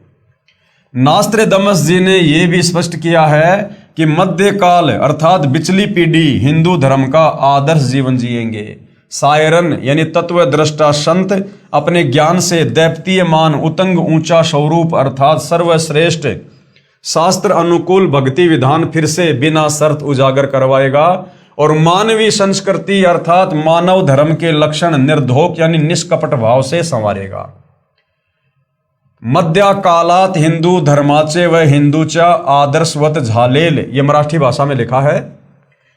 नास्त्रदामस जी ने यह भी स्पष्ट किया है कि मध्यकाल अर्थात पिछली पीढ़ी हिंदू धर्म का आदर्श जीवन जिएंगे। सायरन यानी तत्वद्रष्टा संत अपने ज्ञान से दैवतीयमान उतंग ऊंचा स्वरूप अर्थात सर्वश्रेष्ठ शास्त्र अनुकूल भक्ति विधान फिर से बिना शर्त उजागर करवाएगा और मानवीय संस्कृति अर्थात मानव धर्म के लक्षण निर्धोक यानी निष्कपट भाव से संवारेगा। मध्या कालात हिंदू धर्माचे व हिंदूच्या आदर्शवत झालेल, यह मराठी भाषा में लिखा है।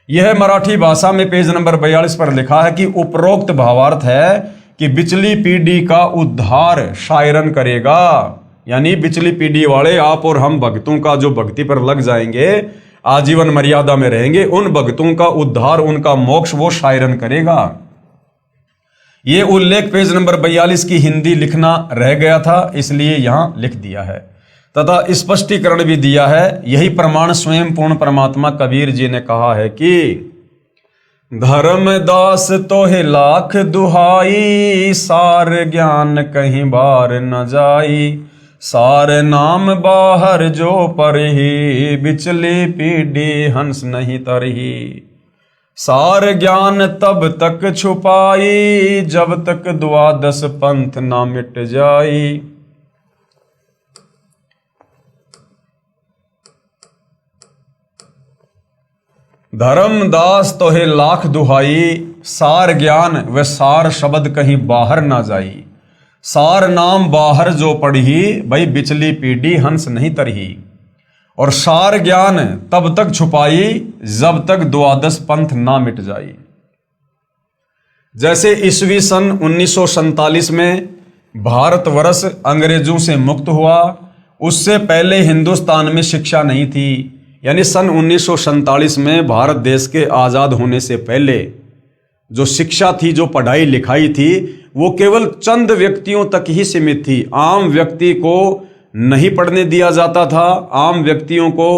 यह मराठी भाषा में पेज नंबर 42 पर लिखा है कि उपरोक्त भावार्थ है कि पिछली पीढ़ी का उद्धार सायरन करेगा, यानी पिछली पीढ़ी वाले आप और हम भक्तों का जो भक्ति पर लग जाएंगे, आजीवन मर्यादा में रहेंगे, उन भक्तों का उद्धार, उनका मोक्ष वो शायरन करेगा। ये उल्लेख पेज नंबर 42 की हिंदी लिखना रह गया था, इसलिए यहां लिख दिया है तथा स्पष्टीकरण भी दिया है। यही प्रमाण स्वयं पूर्ण परमात्मा कबीर जी ने कहा है कि धर्मदास तोहे लाख दुहाई, सार ज्ञान कहीं बार न जाई, सार नाम बाहर जो परही, बिचली पीढ़ी हंस नहीं तरही, सार ज्ञान तब तक छुपाई, जब तक द्वादश पंथ ना मिट जाई। धर्मदास तोहे लाख दुहाई, सार ज्ञान व सार शब्द कहीं बाहर ना जाई, सार नाम बाहर जो पढ़ी, भाई बिचली पीढ़ी हंस नहीं तरही, और सार ज्ञान तब तक छुपाई जब तक द्वादश पंथ ना मिट जाई। जैसे ईस्वी सन 1947 में भारतवर्ष अंग्रेजों से मुक्त हुआ, उससे पहले हिंदुस्तान में शिक्षा नहीं थी। यानी सन 1947 में भारत देश के आज़ाद होने से पहले जो शिक्षा थी, जो पढ़ाई लिखाई थी, वो केवल चंद व्यक्तियों तक ही सीमित थी। आम व्यक्ति को नहीं पढ़ने दिया जाता था, आम व्यक्तियों को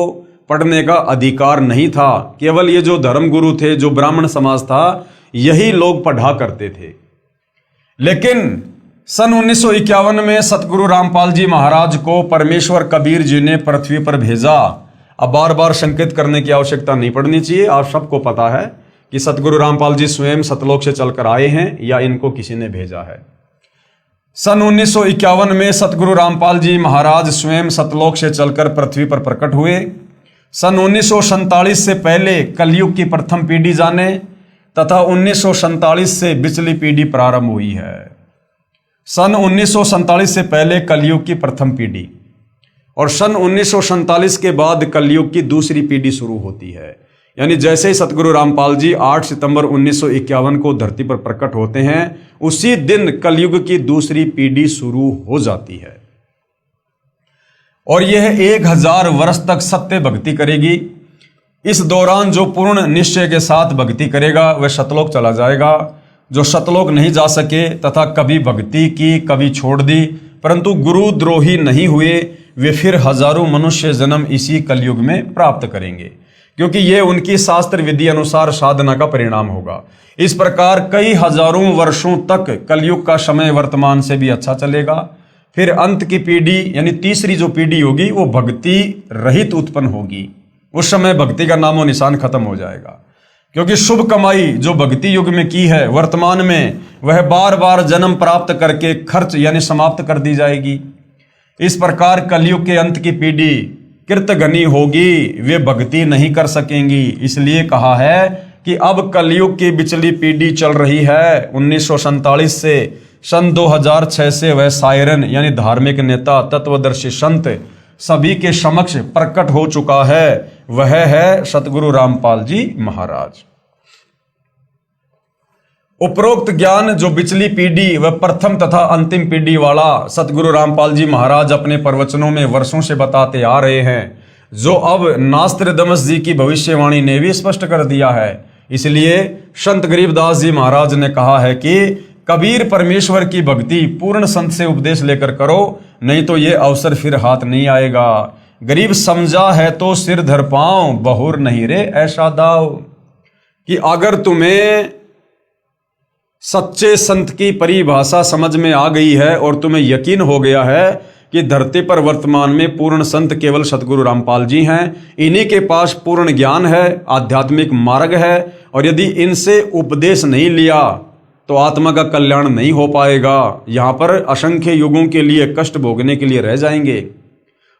पढ़ने का अधिकार नहीं था। केवल ये जो धर्मगुरु थे, जो ब्राह्मण समाज था, यही लोग पढ़ा करते थे। लेकिन सन 1951 में सतगुरु रामपाल जी महाराज को परमेश्वर कबीर जी ने पृथ्वी पर भेजा। अब बार बार संकेत करने की आवश्यकता नहीं पड़नी चाहिए, आप सबको पता है कि सतगुरु रामपाल जी स्वयं सतलोक से चलकर आए हैं या इनको किसी ने भेजा है। सन 1951 में सतगुरु रामपाल जी महाराज स्वयं सतलोक से चलकर पृथ्वी पर प्रकट हुए। सन 1947 से पहले कलयुग की प्रथम पीढ़ी जाने तथा 1947 से बिचली पीढ़ी प्रारंभ हुई है। सन 1947 से पहले कलयुग की प्रथम पीढ़ी और सन 1947 के बाद कलयुग की दूसरी पीढ़ी शुरू होती है। यानी जैसे ही सतगुरु रामपाल जी 8 सितंबर 1951 को धरती पर प्रकट होते हैं, उसी दिन कलयुग की दूसरी पीढ़ी शुरू हो जाती है और यह 1000 वर्ष तक सत्य भक्ति करेगी। इस दौरान जो पूर्ण निश्चय के साथ भक्ति करेगा वह सतलोक चला जाएगा। जो सतलोक नहीं जा सके तथा कभी भक्ति की, कभी छोड़ दी, परंतु गुरु द्रोही नहीं हुए, वे फिर हजारों मनुष्य जन्म इसी कलयुग में प्राप्त करेंगे, क्योंकि ये उनकी शास्त्र विधि अनुसार साधना का परिणाम होगा। इस प्रकार कई हजारों वर्षों तक कलयुग का समय वर्तमान से भी अच्छा चलेगा। फिर अंत की पीढ़ी यानी तीसरी जो पीढ़ी होगी वो भक्ति रहित उत्पन्न होगी। उस समय भक्ति का नामो निशान खत्म हो जाएगा, क्योंकि शुभ कमाई जो भक्ति युग में की है वर्तमान में वह बार बार जन्म प्राप्त करके खर्च यानी समाप्त कर दी जाएगी। इस प्रकार कलयुग के अंत की पीढ़ी कृतघ्नी होगी, वे भक्ति नहीं कर सकेंगी। इसलिए कहा है कि अब कलयुग की बिचली पीढ़ी चल रही है। 1947 से सन 2006 से वह सायरन यानी धार्मिक नेता, तत्वदर्शी संत सभी के समक्ष प्रकट हो चुका है। वह है सतगुरु रामपाल जी महाराज। उपरोक्त ज्ञान जो बिचली पीढ़ी व प्रथम तथा अंतिम पीढ़ी वाला सतगुरु रामपाल जी महाराज अपने प्रवचनों में वर्षों से बताते आ रहे हैं, जो अब नास्त्रदमस जी की भविष्यवाणी ने भी स्पष्ट कर दिया है। इसलिए संत गरीबदास जी महाराज ने कहा है कि कबीर परमेश्वर की भक्ति पूर्ण संत से उपदेश लेकर करो, नहीं तो ये अवसर फिर हाथ नहीं आएगा। गरीब समझा है तो सिर धर पाओ, बहुर नहीं रे ऐसा दाव। कि अगर तुम्हें सच्चे संत की परिभाषा समझ में आ गई है और तुम्हें यकीन हो गया है कि धरती पर वर्तमान में पूर्ण संत केवल सतगुरु रामपाल जी हैं, इन्हीं के पास पूर्ण ज्ञान है, आध्यात्मिक मार्ग है, और यदि इनसे उपदेश नहीं लिया तो आत्मा का कल्याण नहीं हो पाएगा। यहाँ पर असंख्य युगों के लिए कष्ट भोगने के लिए रह जाएंगे।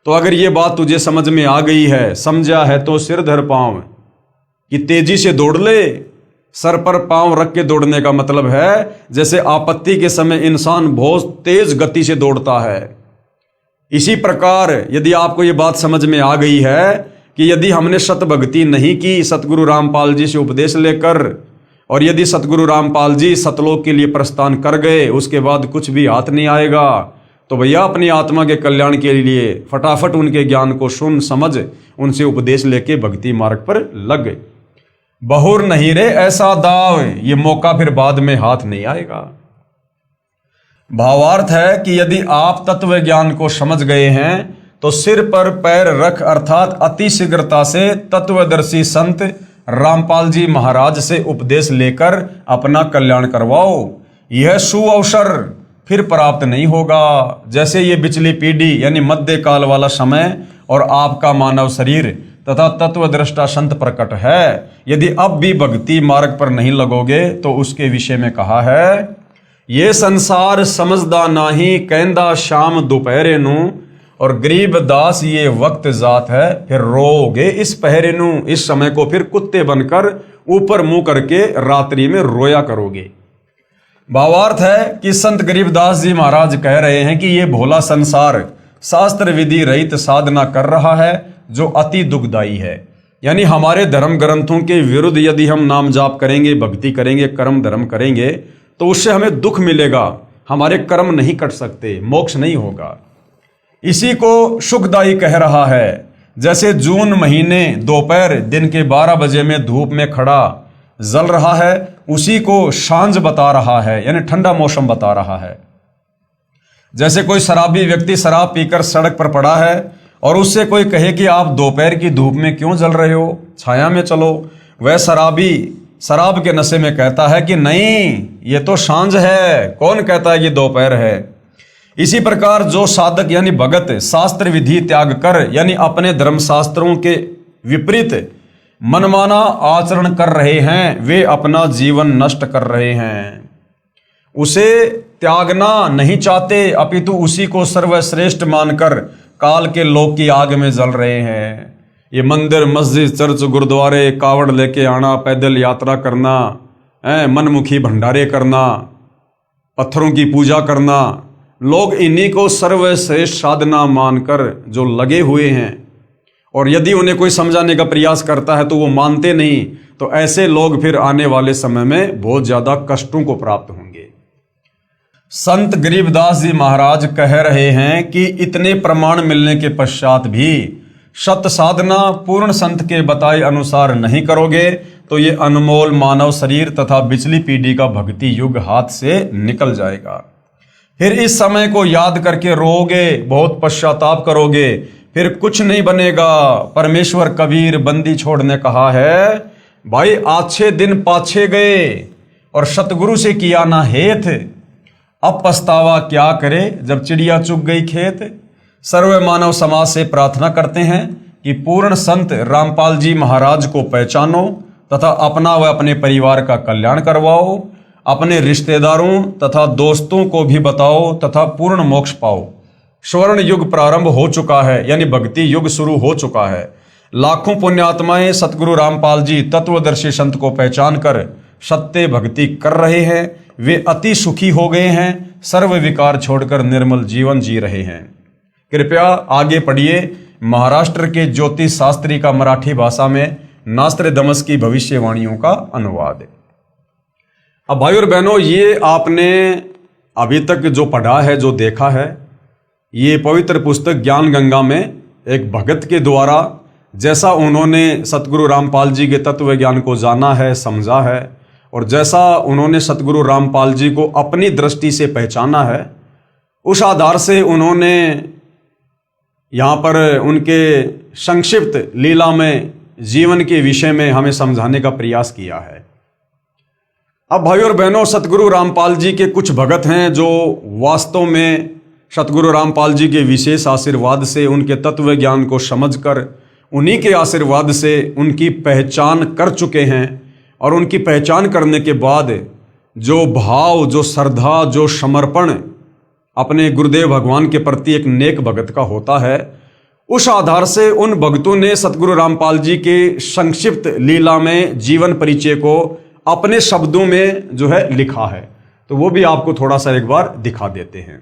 तो अगर ये बात तुझे समझ में आ गई है, समझा है तो सिर धर पाँव, कि तेजी से दौड़ ले। सर पर पांव रख के दौड़ने का मतलब है जैसे आपत्ति के समय इंसान बहुत तेज गति से दौड़ता है। इसी प्रकार यदि आपको ये बात समझ में आ गई है कि यदि हमने सत भक्ति नहीं की सतगुरु रामपाल जी से उपदेश लेकर, और यदि सतगुरु रामपाल जी सतलोक के लिए प्रस्थान कर गए, उसके बाद कुछ भी हाथ नहीं आएगा, तो भैया अपनी आत्मा के कल्याण के लिए फटाफट उनके ज्ञान को सुन समझ उनसे उपदेश लेके भक्ति मार्ग पर लग गए। बहुर नहीं रे ऐसा दाव, ये मौका फिर बाद में हाथ नहीं आएगा। भावार्थ है कि यदि आप तत्व ज्ञान को समझ गए हैं तो सिर पर पैर रख अर्थात अति शीघ्रता से तत्वदर्शी संत रामपाल जी महाराज से उपदेश लेकर अपना कल्याण करवाओ। यह सुअवसर फिर प्राप्त नहीं होगा। जैसे ये पिछली पीढ़ी यानी मध्य काल वाला समय और आपका मानव शरीर तथा तत्वदृष्टा संत प्रकट है। यदि अब भी भक्ति मार्ग पर नहीं लगोगे तो उसके विषय में कहा है, ये संसार समझदा नाही कहंदा शाम दोपहरे नू, और गरीब दास ये वक्त जात है फिर रोगे इस पहरे नू। इस समय को फिर कुत्ते बनकर ऊपर मुंह करके रात्रि में रोया करोगे। भावार्थ है कि संत गरीबदास जी महाराज कह रहे हैं कि ये भोला संसार शास्त्र विधि रहित साधना कर रहा है जो अति दुखदायी है। यानी हमारे धर्म ग्रंथों के विरुद्ध यदि हम नाम जाप करेंगे, भक्ति करेंगे, कर्म धर्म करेंगे तो उससे हमें दुख मिलेगा, हमारे कर्म नहीं कट सकते, मोक्ष नहीं होगा। इसी को सुखदायी कह रहा है। जैसे जून महीने दोपहर दिन के 12 बजे में धूप में खड़ा जल रहा है, उसी को सांझ बता रहा है यानी ठंडा मौसम बता रहा है। जैसे कोई शराबी व्यक्ति शराब पीकर सड़क पर पड़ा है और उससे कोई कहे कि आप दोपहर की धूप में क्यों जल रहे हो, छाया में चलो, वह शराबी शराब के नशे में कहता है कि नहीं ये तो सांझ है, कौन कहता है कि दोपहर है। इसी प्रकार जो साधक यानी भगत शास्त्र विधि त्याग कर यानी अपने धर्म शास्त्रों के विपरीत मनमाना आचरण कर रहे हैं, वे अपना जीवन नष्ट कर रहे हैं। उसे त्यागना नहीं चाहते अपितु उसी को सर्वश्रेष्ठ मानकर काल के लोक की आग में जल रहे हैं। ये मंदिर मस्जिद चर्च गुरुद्वारे कावड़ लेके आना, पैदल यात्रा करना, मनमुखी भंडारे करना, पत्थरों की पूजा करना, लोग इन्हीं को सर्वश्रेष्ठ साधना मानकर जो लगे हुए हैं और यदि उन्हें कोई समझाने का प्रयास करता है तो वो मानते नहीं, तो ऐसे लोग फिर आने वाले समय में बहुत ज्यादा कष्टों को प्राप्त होंगे। संत गरीबदास जी महाराज कह रहे हैं कि इतने प्रमाण मिलने के पश्चात भी सत साधना पूर्ण संत के बताए अनुसार नहीं करोगे तो ये अनमोल मानव शरीर तथा पिछली पीढ़ी का भक्ति युग हाथ से निकल जाएगा। फिर इस समय को याद करके रोओगे, बहुत पश्चाताप करोगे, फिर कुछ नहीं बनेगा। परमेश्वर कबीर बंदी छोड़ने कहा है, भाई अच्छे दिन पाछे गए और सतगुरु से किया ना हेत, अब पछतावा क्या करे जब चिड़िया चुग गई खेत। सर्व मानव समाज से प्रार्थना करते हैं कि पूर्ण संत रामपाल जी महाराज को पहचानो तथा अपना व अपने परिवार का कल्याण करवाओ, अपने रिश्तेदारों तथा दोस्तों को भी बताओ तथा पूर्ण मोक्ष पाओ। स्वर्ण युग प्रारंभ हो चुका है यानी भक्ति युग शुरू हो चुका है। लाखों पुण्यात्माएं सतगुरु रामपाल जी तत्वदर्शी संत को पहचान कर सत्य भक्ति कर रहे हैं। वे अति सुखी हो गए हैं, सर्व विकार छोड़कर निर्मल जीवन जी रहे हैं। कृपया आगे पढ़िए महाराष्ट्र के ज्योतिष शास्त्री का मराठी भाषा में नास्ट्रेडमस की भविष्यवाणियों का अनुवाद। अब भाई और बहनों, ये आपने अभी तक जो पढ़ा है, जो देखा है, ये पवित्र पुस्तक ज्ञान गंगा में एक भगत के द्वारा जैसा उन्होंने सतगुरु रामपाल जी के तत्व ज्ञान को जाना है, समझा है, और जैसा उन्होंने सतगुरु रामपाल जी को अपनी दृष्टि से पहचाना है, उस आधार से उन्होंने यहाँ पर उनके संक्षिप्त लीला में जीवन के विषय में हमें समझाने का प्रयास किया है। अब भाई और बहनों, सतगुरु रामपाल जी के कुछ भगत हैं जो वास्तव में सतगुरु रामपाल जी के विशेष आशीर्वाद से उनके तत्व ज्ञान को समझकर उन्हीं के आशीर्वाद से उनकी पहचान कर चुके हैं। और उनकी पहचान करने के बाद जो भाव, जो श्रद्धा, जो समर्पण अपने गुरुदेव भगवान के प्रति एक नेक भगत का होता है, उस आधार से उन भक्तों ने सतगुरु रामपाल जी के संक्षिप्त लीला में जीवन परिचय को अपने शब्दों में जो है लिखा है। तो वो भी आपको थोड़ा सा एक बार दिखा देते हैं।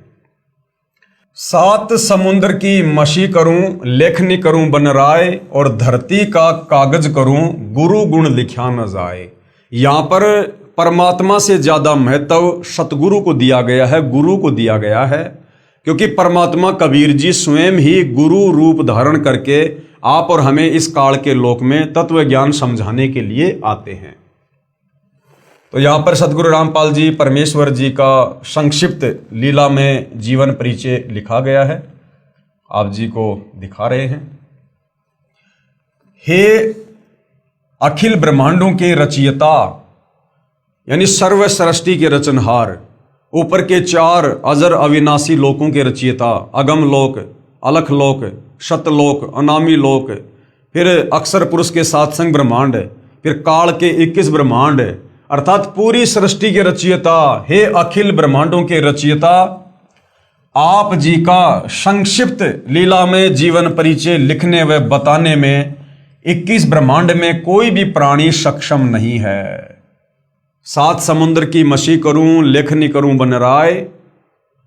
7 समुद्र की मशी करूं, लेखनी करूं बन राय, और धरती का कागज करूं, गुरु गुण लिखा न जाए। यहाँ पर परमात्मा से ज्यादा महत्व सतगुरु को दिया गया है, गुरु को दिया गया है, क्योंकि परमात्मा कबीर जी स्वयं ही गुरु रूप धारण करके आप और हमें इस काल के लोक में तत्व ज्ञान समझाने के लिए आते हैं। तो यहाँ पर सतगुरु रामपाल जी परमेश्वर जी का संक्षिप्त लीला में जीवन परिचय लिखा गया है, आप जी को दिखा रहे हैं। हे अखिल ब्रह्मांडों के रचयिता, यानी सर्व सृष्टि के रचनहार, ऊपर के 4 अजर अविनाशी लोकों के रचयिता, अगम लोक, अलख लोक, शतलोक, अनामी लोक, फिर अक्षर पुरुष के 7 संग ब्रह्मांड, फिर काल के 21 ब्रह्मांड, अर्थात पूरी सृष्टि के रचयिता, हे अखिल ब्रह्मांडों के रचयिता, आप जी का संक्षिप्त लीला में जीवन परिचय लिखने व बताने में 21 ब्रह्मांड में कोई भी प्राणी सक्षम नहीं है। 7 समुद्र की मशी करूं, लेखनी करूं बन राय,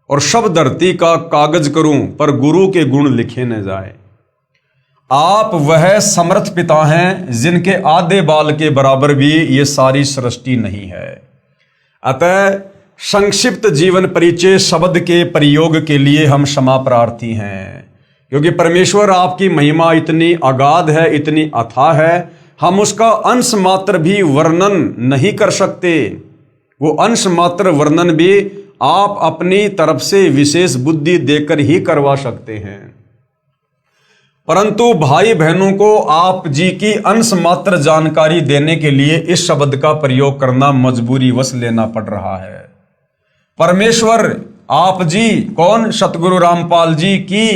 और सब धरती का कागज करूं, पर गुरु के गुण लिखे न जाए। आप वह समर्थ पिता हैं जिनके आधे बाल के बराबर भी ये सारी सृष्टि नहीं है। अतः संक्षिप्त जीवन परिचय शब्द के प्रयोग के लिए हम क्षमा प्रार्थी हैं, क्योंकि परमेश्वर आपकी महिमा इतनी अगाध है, इतनी अथाह है, हम उसका अंश मात्र भी वर्णन नहीं कर सकते। वो अंश मात्र वर्णन भी आप अपनी तरफ से विशेष बुद्धि देकर ही करवा सकते हैं, परंतु भाई बहनों को आप जी की अंश मात्र जानकारी देने के लिए इस शब्द का प्रयोग करना मजबूरी वश लेना पड़ रहा है। परमेश्वर आप जी कौन? सतगुरु रामपाल जी की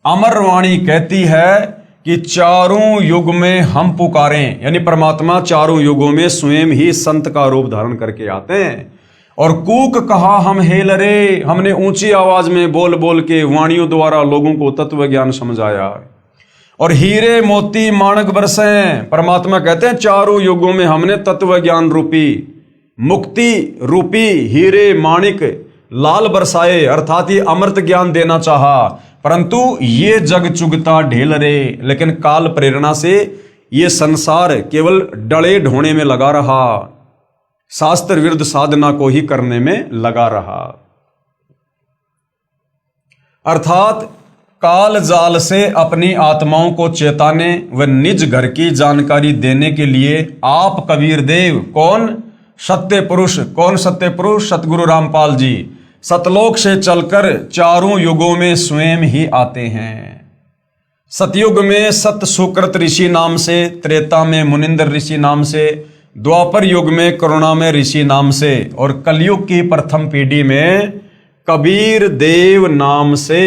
अमर वाणी कहती है कि चारों युग में हम पुकारें, यानी परमात्मा चारों युगों में स्वयं ही संत का रूप धारण करके आते हैं। और कूक कहा हम हेल रे, हमने ऊंची आवाज में बोल बोल के वाणियों द्वारा लोगों को तत्व ज्ञान समझाया। और हीरे मोती माणक बरसे, परमात्मा कहते हैं चारों युगों में हमने तत्व ज्ञान रूपी, मुक्ति रूपी हीरे माणिक लाल बरसाए, अर्थात ये अमृत ज्ञान देना चाहा, परंतु ये जग चुगता ढेल रे, लेकिन काल प्रेरणा से ये संसार केवल डले ढोने में लगा रहा, शास्त्र विरुद्ध साधना को ही करने में लगा रहा। अर्थात काल जाल से अपनी आत्माओं को चेताने व निज घर की जानकारी देने के लिए आप कबीर देव कौन? सत्य पुरुष। कौन सत्य पुरुष? सतगुरु रामपाल जी सतलोक से चलकर चारों युगों में स्वयं ही आते हैं। सतयुग में सत सुकृत ऋषि नाम से, त्रेता में मुनिंदर ऋषि नाम से, द्वापर युग में करुणा में ऋषि नाम से, और कलयुग की प्रथम पीढ़ी में कबीर देव नाम से।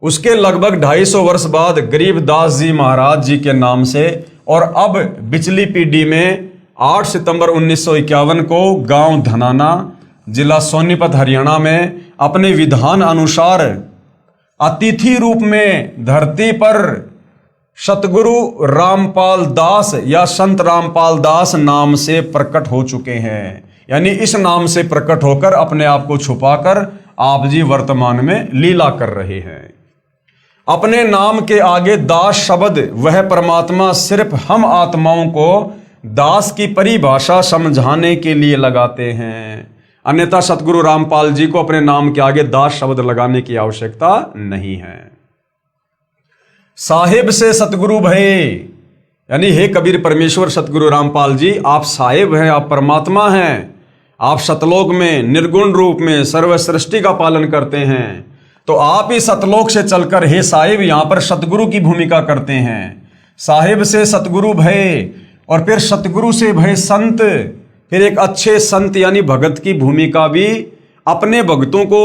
उसके लगभग 250 वर्ष बाद गरीबदास जी महाराज जी के नाम से, और अब पिछली पीढ़ी में 8 सितंबर 1951 को गांव धनाना, जिला सोनीपत हरियाणा में अपने विधान अनुसार अतिथि रूप में धरती पर सतगुरु रामपाल दास या संत रामपाल दास नाम से प्रकट हो चुके हैं। यानी इस नाम से प्रकट होकर अपने आप को छुपाकर आप जी वर्तमान में लीला कर रहे हैं। अपने नाम के आगे दास शब्द वह परमात्मा सिर्फ हम आत्माओं को दास की परिभाषा समझाने के लिए लगाते हैं, अन्यथा सतगुरु रामपाल जी को अपने नाम के आगे दास शब्द लगाने की आवश्यकता नहीं है। साहिब से सतगुरु भये, यानी हे कबीर परमेश्वर सतगुरु रामपाल जी, आप साहिब हैं, आप परमात्मा हैं, आप सतलोक में निर्गुण रूप में सर्व सृष्टि का पालन करते हैं। तो आप ही सतलोक से चलकर हे साहिब यहां पर सतगुरु की भूमिका करते हैं। साहिब से सतगुरु भय, और फिर सतगुरु से भय संत, फिर एक अच्छे संत यानी भगत की भूमिका भी अपने भक्तों को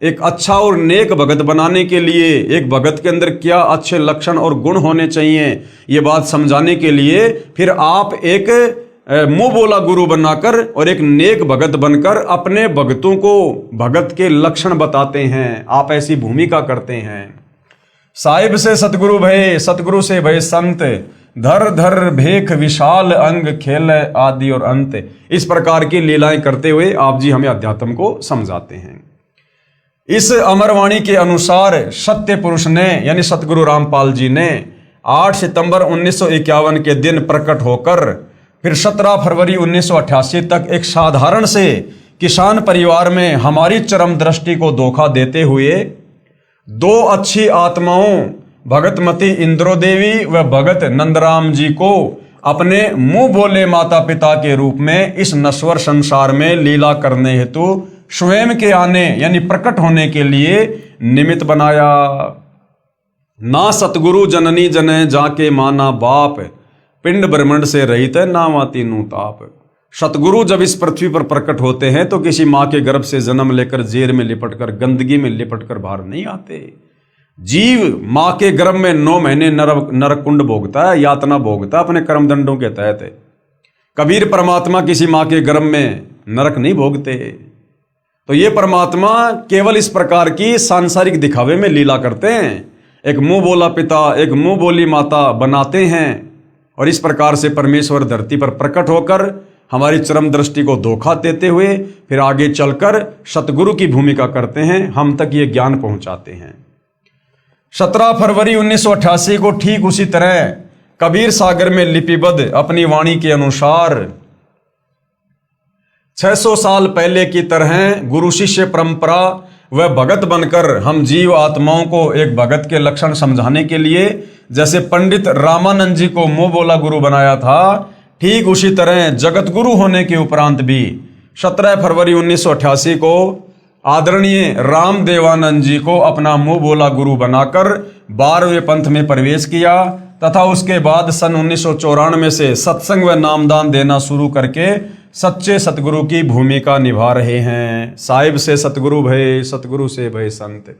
एक अच्छा और नेक भगत बनाने के लिए, एक भगत के अंदर क्या अच्छे लक्षण और गुण होने चाहिए ये बात समझाने के लिए फिर आप एक मुंह बोला गुरु बनाकर और एक नेक भगत बनकर अपने भक्तों को भगत के लक्षण बताते हैं। आप ऐसी भूमिका करते हैं। साहिब से सतगुरु भय, सतगुरु से भय संत, धर धर भेख विशाल अंग खेल आदि और अंत। इस प्रकार की लीलाएं करते हुए आप जी हमें अध्यात्म को समझाते हैं। इस अमरवाणी के अनुसार सत्य पुरुष ने यानी सतगुरु रामपाल जी ने 8 सितंबर 1951 के दिन प्रकट होकर फिर 17 फरवरी 1988 तक एक साधारण से किसान परिवार में हमारी चरम दृष्टि को धोखा देते हुए दो अच्छी आत्माओं भगतमती इंद्रो देवी व भगत नंदराम जी को अपने मुंह बोले माता पिता के रूप में इस नश्वर संसार में लीला करने हेतु स्वयं के आने यानी प्रकट होने के लिए निमित्त बनाया। ना सतगुरु जननी जने जाके माना बाप, पिंड ब्रह्मंड से रहित ना माती नू ताप। सतगुरु जब इस पृथ्वी पर प्रकट होते हैं तो किसी माँ के गर्भ से जन्म लेकर जेर में लिपटकर गंदगी में लिपटकर बाहर नहीं आते। जीव माँ के गर्भ में 9 महीने नरक कुंड भोगता है, यातना भोगता है अपने कर्म दंडों के तहत। कबीर परमात्मा किसी माँ के गर्भ में नरक नहीं भोगते। तो ये परमात्मा केवल इस प्रकार की सांसारिक दिखावे में लीला करते हैं, एक मुंह बोला पिता एक मुंह बोली माता बनाते हैं और इस प्रकार से परमेश्वर धरती पर प्रकट होकर हमारी चरम दृष्टि को धोखा देते हुए फिर आगे चलकर सतगुरु की भूमिका करते हैं, हम तक ये ज्ञान पहुंचाते हैं। 17 फरवरी 1988 को ठीक उसी तरह कबीर सागर में लिपिबद्ध अपनी वाणी के अनुसार 600 साल पहले की तरह गुरु शिष्य परंपरा व भगत बनकर हम जीव आत्माओं को एक भगत के लक्षण समझाने के लिए जैसे पंडित रामानंद जी को मुंह बोला गुरु बनाया था, ठीक उसी तरह जगत गुरु होने के उपरांत भी 17 फरवरी 1988 को आदरणीय रामदेवानंद जी को अपना मुंह बोला गुरु बनाकर 12वें पंथ में प्रवेश किया तथा उसके बाद सन 1994 से सत्संग व नामदान देना शुरू करके सच्चे सतगुरु की भूमिका निभा रहे हैं। साहिब से सतगुरु भय, सतगुरु से भय संत।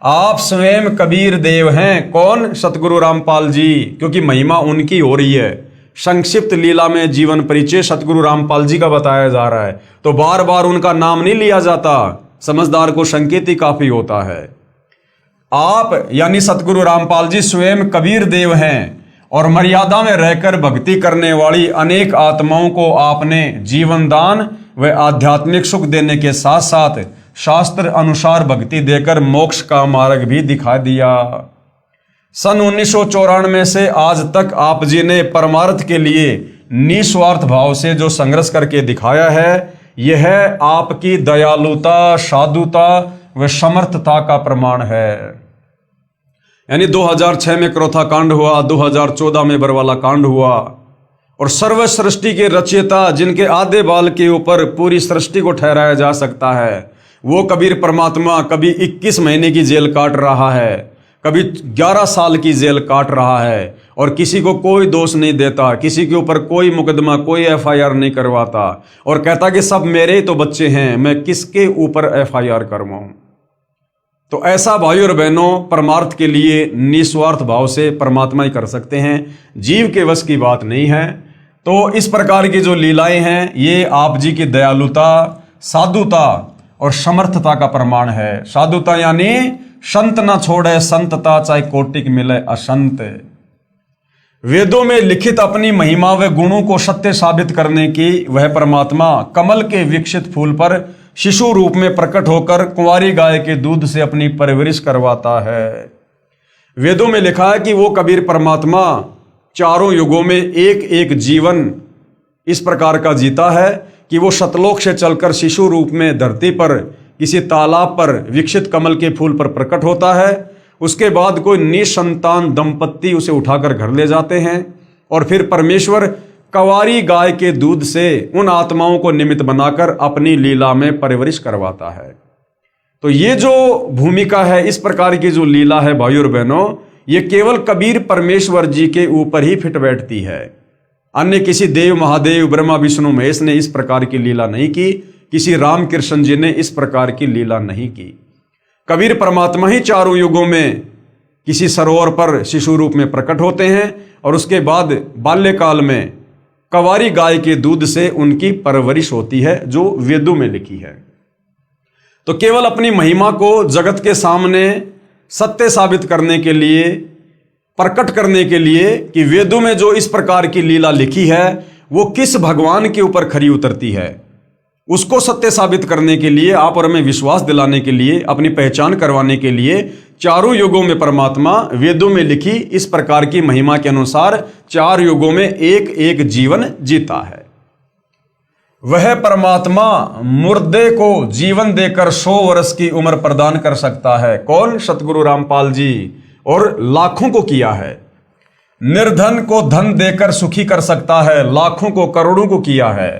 आप स्वयं कबीर देव हैं। कौन? सतगुरु रामपाल जी, क्योंकि महिमा उनकी हो रही है। संक्षिप्त लीला में जीवन परिचय सतगुरु रामपाल जी का बताया जा रहा है, तो बार बार उनका नाम नहीं लिया जाता, समझदार को संकेत ही काफी होता है। आप यानी सतगुरु रामपाल जी स्वयं कबीर देव हैं और मर्यादा में रहकर भक्ति करने वाली अनेक आत्माओं को आपने जीवन दान व आध्यात्मिक सुख देने के साथ साथ शास्त्र अनुसार भक्ति देकर मोक्ष का मार्ग भी दिखा दिया। सन 1994 से आज तक आप जी ने परमार्थ के लिए निस्वार्थ भाव से जो संघर्ष करके दिखाया है, यह आपकी दयालुता, साधुता व समर्थता का प्रमाण है। यानी 2006 में क्रोथा कांड हुआ, 2014 में बरवाला कांड हुआ और सर्व सृष्टि के रचयिता जिनके आधे बाल के ऊपर पूरी सृष्टि को ठहराया जा सकता है, वो कबीर परमात्मा कभी 21 महीने की जेल काट रहा है, कभी 11 साल की जेल काट रहा है और किसी को कोई दोष नहीं देता, किसी के ऊपर कोई मुकदमा, कोई FIR नहीं करवाता और कहता कि सब मेरे तो बच्चे हैं, मैं किसके ऊपर FIR करवाऊं। तो ऐसा भाइयों और बहनों परमार्थ के लिए निस्वार्थ भाव से परमात्मा ही कर सकते हैं, जीव के वश की बात नहीं है। तो इस प्रकार की जो लीलाएं हैं ये आप जी की दयालुता, साधुता और समर्थता का प्रमाण है। साधुता यानी संत ना छोड़े संतता, चाहे कोटिक मिले असंत। वेदों में लिखित अपनी महिमा व गुणों को सत्य साबित करने की वह परमात्मा कमल के विकसित फूल पर शिशु रूप में प्रकट होकर कुंवारी गाय के दूध से अपनी परवरिश करवाता है। वेदों में लिखा है कि वो कबीर परमात्मा चारों युगों में एक एक जीवन इस प्रकार का जीता है कि वो सतलोक से चलकर शिशु रूप में धरती पर किसी तालाब पर विकसित कमल के फूल पर प्रकट होता है। उसके बाद कोई निसंतान दंपत्ति उसे उठाकर घर ले जाते हैं और फिर परमेश्वर कंवारी गाय के दूध से उन आत्माओं को निमित्त बनाकर अपनी लीला में परवरिश करवाता है। तो ये जो भूमिका है, इस प्रकार की जो लीला है भाइयों और बहनों, ये केवल कबीर परमेश्वर जी के ऊपर ही फिट बैठती है। अन्य किसी देव, महादेव, ब्रह्मा, विष्णु, महेश ने इस प्रकार की लीला नहीं की, किसी राम कृष्ण जी ने इस प्रकार की लीला नहीं की। कबीर परमात्मा ही चारों युगों में किसी सरोवर पर शिशु रूप में प्रकट होते हैं और उसके बाद बाल्यकाल में कंवारी गाय के दूध से उनकी परवरिश होती है, जो वेदों में लिखी है। तो केवल अपनी महिमा को जगत के सामने सत्य साबित करने के लिए, प्रकट करने के लिए कि वेदों में जो इस प्रकार की लीला लिखी है वो किस भगवान के ऊपर खरी उतरती है, उसको सत्य साबित करने के लिए, आप और हमें विश्वास दिलाने के लिए, अपनी पहचान करवाने के लिए चारों युगों में परमात्मा वेदों में लिखी इस प्रकार की महिमा के अनुसार 4 युगों में एक एक जीवन जीता है। वह परमात्मा मुर्दे को जीवन देकर 100 वर्ष की उम्र प्रदान कर सकता है। कौन? सतगुरु रामपाल जी। और लाखों को किया है। निर्धन को धन देकर सुखी कर सकता है, लाखों को करोड़ों को किया है।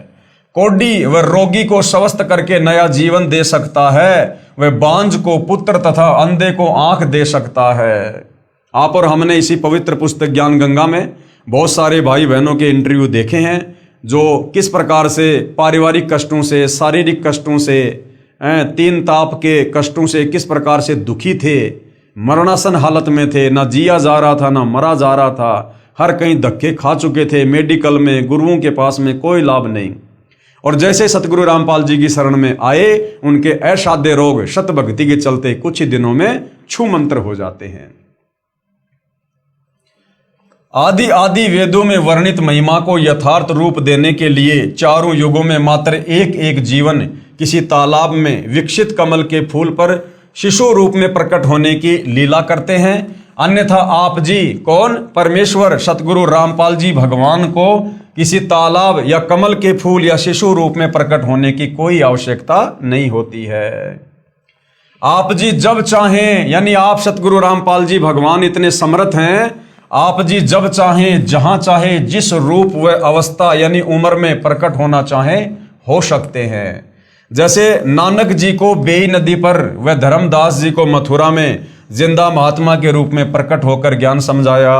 कोढ़ी व रोगी को स्वस्थ करके नया जीवन दे सकता है। वह बांझ को पुत्र तथा अंधे को आंख दे सकता है। आप और हमने इसी पवित्र पुस्तक ज्ञान गंगा में बहुत सारे भाई बहनों के इंटरव्यू देखे हैं जो किस प्रकार से पारिवारिक कष्टों से, शारीरिक कष्टों से, तीन ताप के कष्टों से किस प्रकार से दुखी थे, मरणासन हालत में थे, ना जिया जा रहा था ना मरा जा रहा था, हर कहीं धक्के खा चुके थे, मेडिकल में, गुरुओं के पास में कोई लाभ नहीं। और जैसे सतगुरु रामपाल जी की शरण में आए, उनके असाध्य रोग शत भक्ति के चलते कुछ ही दिनों में छू मंत्र हो जाते हैं। आदि आदि वेदों में वर्णित महिमा को यथार्थ रूप देने के लिए चारों युगों में मात्र एक एक जीवन किसी तालाब में विकसित कमल के फूल पर शिशु रूप में प्रकट होने की लीला करते हैं। अन्यथा आप जी, कौन? परमेश्वर सतगुरु रामपाल जी भगवान को किसी तालाब या कमल के फूल या शिशु रूप में प्रकट होने की कोई आवश्यकता नहीं होती है। आप जी जब चाहें, यानी आप सतगुरु रामपाल जी भगवान इतने समर्थ हैं, आप जी जब चाहें, जहां चाहे, जिस रूप व अवस्था यानी उम्र में प्रकट होना चाहें हो सकते हैं। जैसे नानक जी को बेई नदी पर व धर्मदास जी को मथुरा में जिंदा महात्मा के रूप में प्रकट होकर ज्ञान समझाया।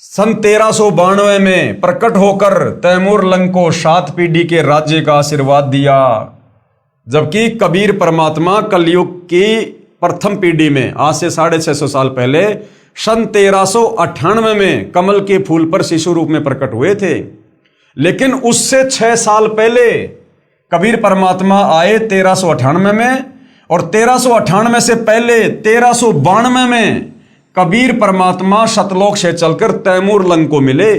सन 1392 में प्रकट होकर तैमूर लंग को 7 पीढ़ी के राज्य का आशीर्वाद दिया। जबकि कबीर परमात्मा कलयुग की प्रथम पीढ़ी में आज से 650 साल पहले सन 1398 में कमल के फूल पर शिशु रूप में प्रकट हुए थे। लेकिन उससे 6 साल पहले कबीर परमात्मा आए 1398 में, और 1398 से पहले 1392 में कबीर परमात्मा सतलोक से चलकर तैमूर लंग को मिले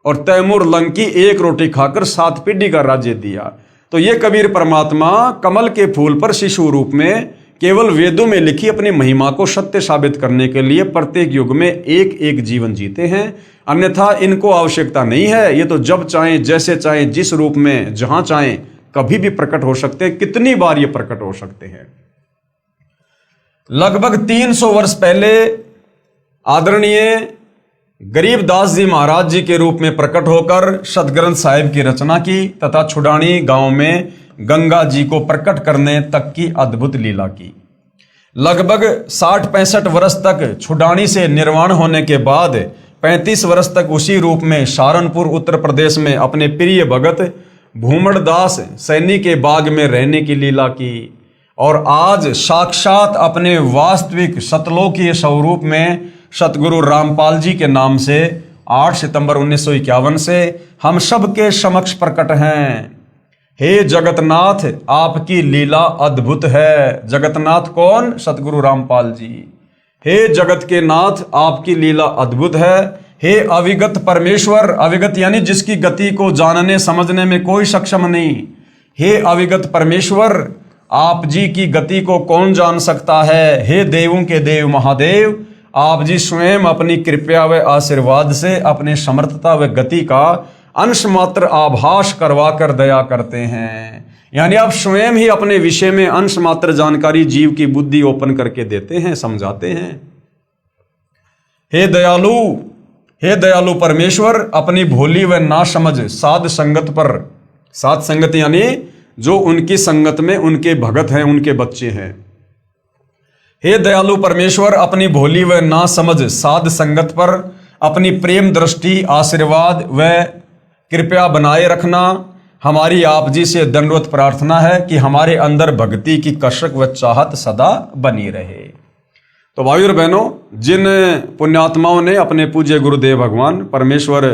और तैमूर लंग की एक रोटी खाकर 7 पीढ़ी का राज्य दिया। तो ये कबीर परमात्मा कमल के फूल पर शिशु रूप में केवल वेदों में लिखी अपनी महिमा को सत्य साबित करने के लिए प्रत्येक युग में एक एक जीवन जीते हैं। अन्यथा इनको आवश्यकता नहीं है। ये तो जब चाहें, जैसे चाहें, जिस रूप में, जहां चाहें, कभी भी प्रकट हो सकते हैं। कितनी बार ये प्रकट हो सकते हैं? लगभग 300 वर्ष पहले आदरणीय गरीबदास जी महाराज जी के रूप में प्रकट होकर सतग्रंथ साहिब की रचना की तथा छुडानी गांव में गंगा जी को प्रकट करने तक की अद्भुत लीला की। लगभग 60-65 वर्ष तक छुडानी से निर्वाण होने के बाद 35 वर्ष तक उसी रूप में सहारनपुर उत्तर प्रदेश में अपने प्रिय भगत भूमड़दास सैनी के बाग में रहने की लीला की। और आज साक्षात अपने वास्तविक सतलोकीय स्वरूप में सतगुरु रामपाल जी के नाम से 8 सितंबर 1951 से हम सब के समक्ष प्रकट हैं। हे जगतनाथ, आपकी लीला अद्भुत है। जगतनाथ कौन? सतगुरु रामपाल जी। हे जगत के नाथ, आपकी लीला अद्भुत है। हे अविगत परमेश्वर, अविगत यानी जिसकी गति को जानने समझने में कोई सक्षम नहीं। हे अविगत परमेश्वर, आप जी की गति को कौन जान सकता है? हे देवों के देव महादेव, आप जी स्वयं अपनी कृपा व आशीर्वाद से अपने समर्थता व गति का अंश मात्र आभास करवा कर दया करते हैं। यानी आप स्वयं ही अपने विषय में अंश मात्र जानकारी जीव की बुद्धि ओपन करके देते हैं, समझाते हैं। हे दयालु परमेश्वर, अपनी भोली व ना समझ साध संगत पर, साध संगत यानी जो उनकी संगत में उनके भगत हैं, उनके बच्चे हैं। हे दयालु परमेश्वर, अपनी भोली व ना समझ साध संगत पर अपनी प्रेम दृष्टि, आशीर्वाद व कृपया बनाए रखना। हमारी आप जी से दंडवत प्रार्थना है कि हमारे अंदर भक्ति की कसक व चाहत सदा बनी रहे। तो भाई और बहनों, जिन पुण्यात्माओं ने अपने पूज्य गुरुदेव भगवान परमेश्वर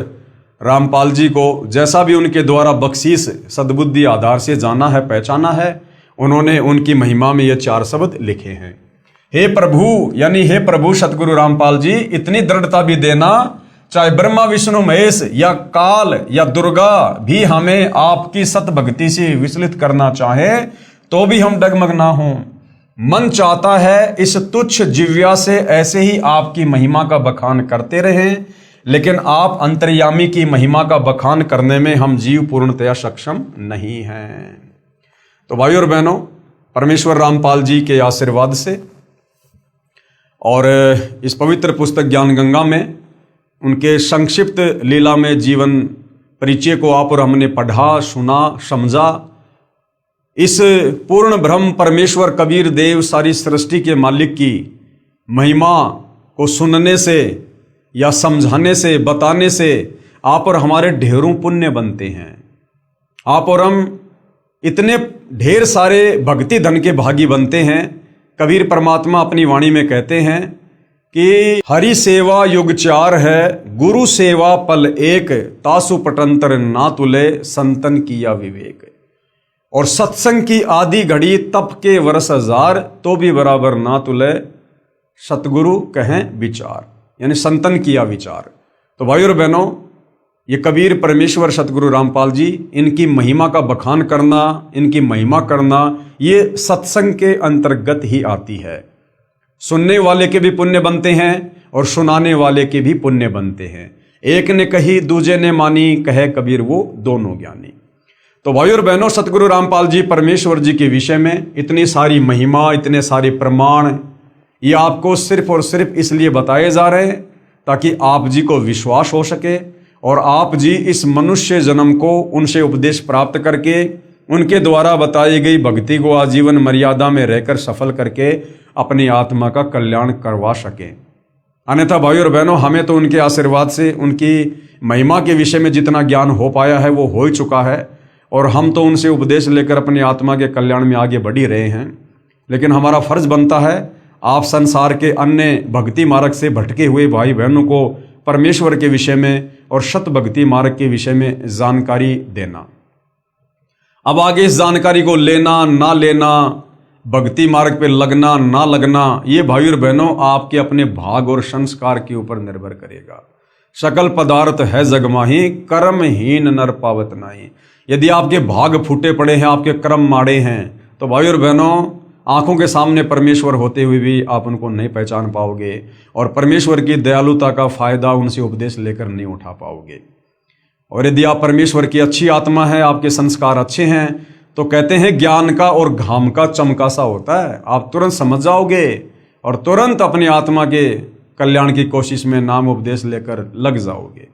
रामपाल जी को जैसा भी उनके द्वारा बख्शीश सद्बुद्धि आधार से जाना है, पहचाना है, उन्होंने उनकी महिमा में ये 4 शब्द लिखे हैं। हे प्रभु, यानी हे प्रभु सतगुरु रामपाल जी, इतनी दृढ़ता भी देना चाहे ब्रह्मा विष्णु महेश या काल या दुर्गा भी हमें आपकी सत भक्ति से विचलित करना चाहे तो भी हम डगमग ना हों। मन चाहता है इस तुच्छ जिव्या से ऐसे ही आपकी महिमा का बखान करते रहें, लेकिन आप अंतर्यामी की महिमा का बखान करने में हम जीव पूर्णतया सक्षम नहीं हैं। तो भाइयों और बहनों, परमेश्वर रामपाल जी के आशीर्वाद से और इस पवित्र पुस्तक ज्ञान गंगा में उनके संक्षिप्त लीला में जीवन परिचय को आप और हमने पढ़ा, सुना, समझा। इस पूर्ण ब्रह्म परमेश्वर कबीर देव सारी सृष्टि के मालिक की महिमा को सुनने से या समझाने से, बताने से आप और हमारे ढेरों पुण्य बनते हैं। आप और हम इतने ढेर सारे भक्ति धन के भागी बनते हैं। कबीर परमात्मा अपनी वाणी में कहते हैं कि हरि सेवा युग चार है, गुरु सेवा पल एक, तासु पटंतर ना तुले, संतन किया विवेक। और सत्संग की आदि घड़ी तप के वर्ष हजार, तो भी बराबर ना तुले, सतगुरु कहें विचार, यानी संतन किया विचार। तो भाइयों और बहनों, ये कबीर परमेश्वर सतगुरु रामपाल जी, इनकी महिमा का बखान करना, इनकी महिमा करना, ये सत्संग के अंतर्गत ही आती है। सुनने वाले के भी पुण्य बनते हैं और सुनाने वाले के भी पुण्य बनते हैं। एक ने कही दूजे ने मानी, कहे कबीर वो दोनों ज्ञानी। तो भाइयों और बहनों, सतगुरु रामपाल जी परमेश्वर जी के विषय में इतनी सारी महिमा, इतने सारे प्रमाण, ये आपको सिर्फ और सिर्फ इसलिए बताए जा रहे हैं ताकि आप जी को विश्वास हो सके और आप जी इस मनुष्य जन्म को उनसे उपदेश प्राप्त करके उनके द्वारा बताई गई भक्ति को आजीवन मर्यादा में रहकर सफल करके अपनी आत्मा का कल्याण करवा सकें। अन्यथा भाइयों और बहनों, हमें तो उनके आशीर्वाद से उनकी महिमा के विषय में जितना ज्ञान हो पाया है वो हो ही चुका है और हम तो उनसे उपदेश लेकर अपनी आत्मा के कल्याण में आगे बढ़ ही रहे हैं। लेकिन हमारा फर्ज बनता है आप संसार के अन्य भक्ति मार्ग से भटके हुए भाई बहनों को परमेश्वर के विषय में और सत भक्ति मार्ग के विषय में जानकारी देना। अब आगे इस जानकारी को लेना ना लेना, भक्ति मार्ग पे लगना ना लगना, ये भाई और बहनों आपके अपने भाग और संस्कार के ऊपर निर्भर करेगा। सकल पदार्थ है जगमाही, कर्महीन नर पावत नाही। यदि आपके भाग फूटे पड़े हैं, आपके कर्म माड़े हैं, तो भाई और बहनों, आंखों के सामने परमेश्वर होते हुए भी आप उनको नहीं पहचान पाओगे और परमेश्वर की दयालुता का फायदा उनसे उपदेश लेकर नहीं उठा पाओगे। और यदि आप परमेश्वर की अच्छी आत्मा है, आपके संस्कार अच्छे हैं, तो कहते हैं ज्ञान का और घाम का चमका सा होता है। आप तुरंत समझ जाओगे और तुरंत अपनी आत्मा के कल्याण की कोशिश में नाम उपदेश लेकर लग जाओगे।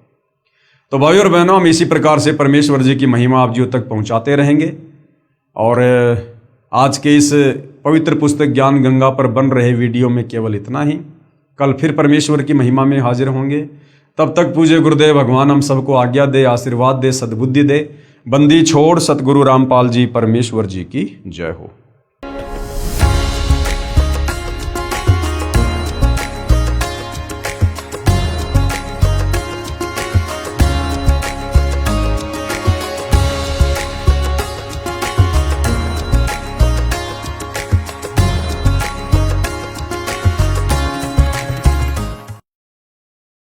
तो भाई और बहनों, हम इसी प्रकार से परमेश्वर जी की महिमा आप जियों तक पहुंचाते रहेंगे और आज के इस पवित्र पुस्तक ज्ञान गंगा पर बन रहे वीडियो में केवल इतना ही। कल फिर परमेश्वर की महिमा में हाजिर होंगे। तब तक पूज्य गुरुदेव भगवान हम सबको आज्ञा दे, आशीर्वाद दे, सद्बुद्धि दे। बंदी छोड़ सतगुरु रामपाल जी परमेश्वर जी की जय हो।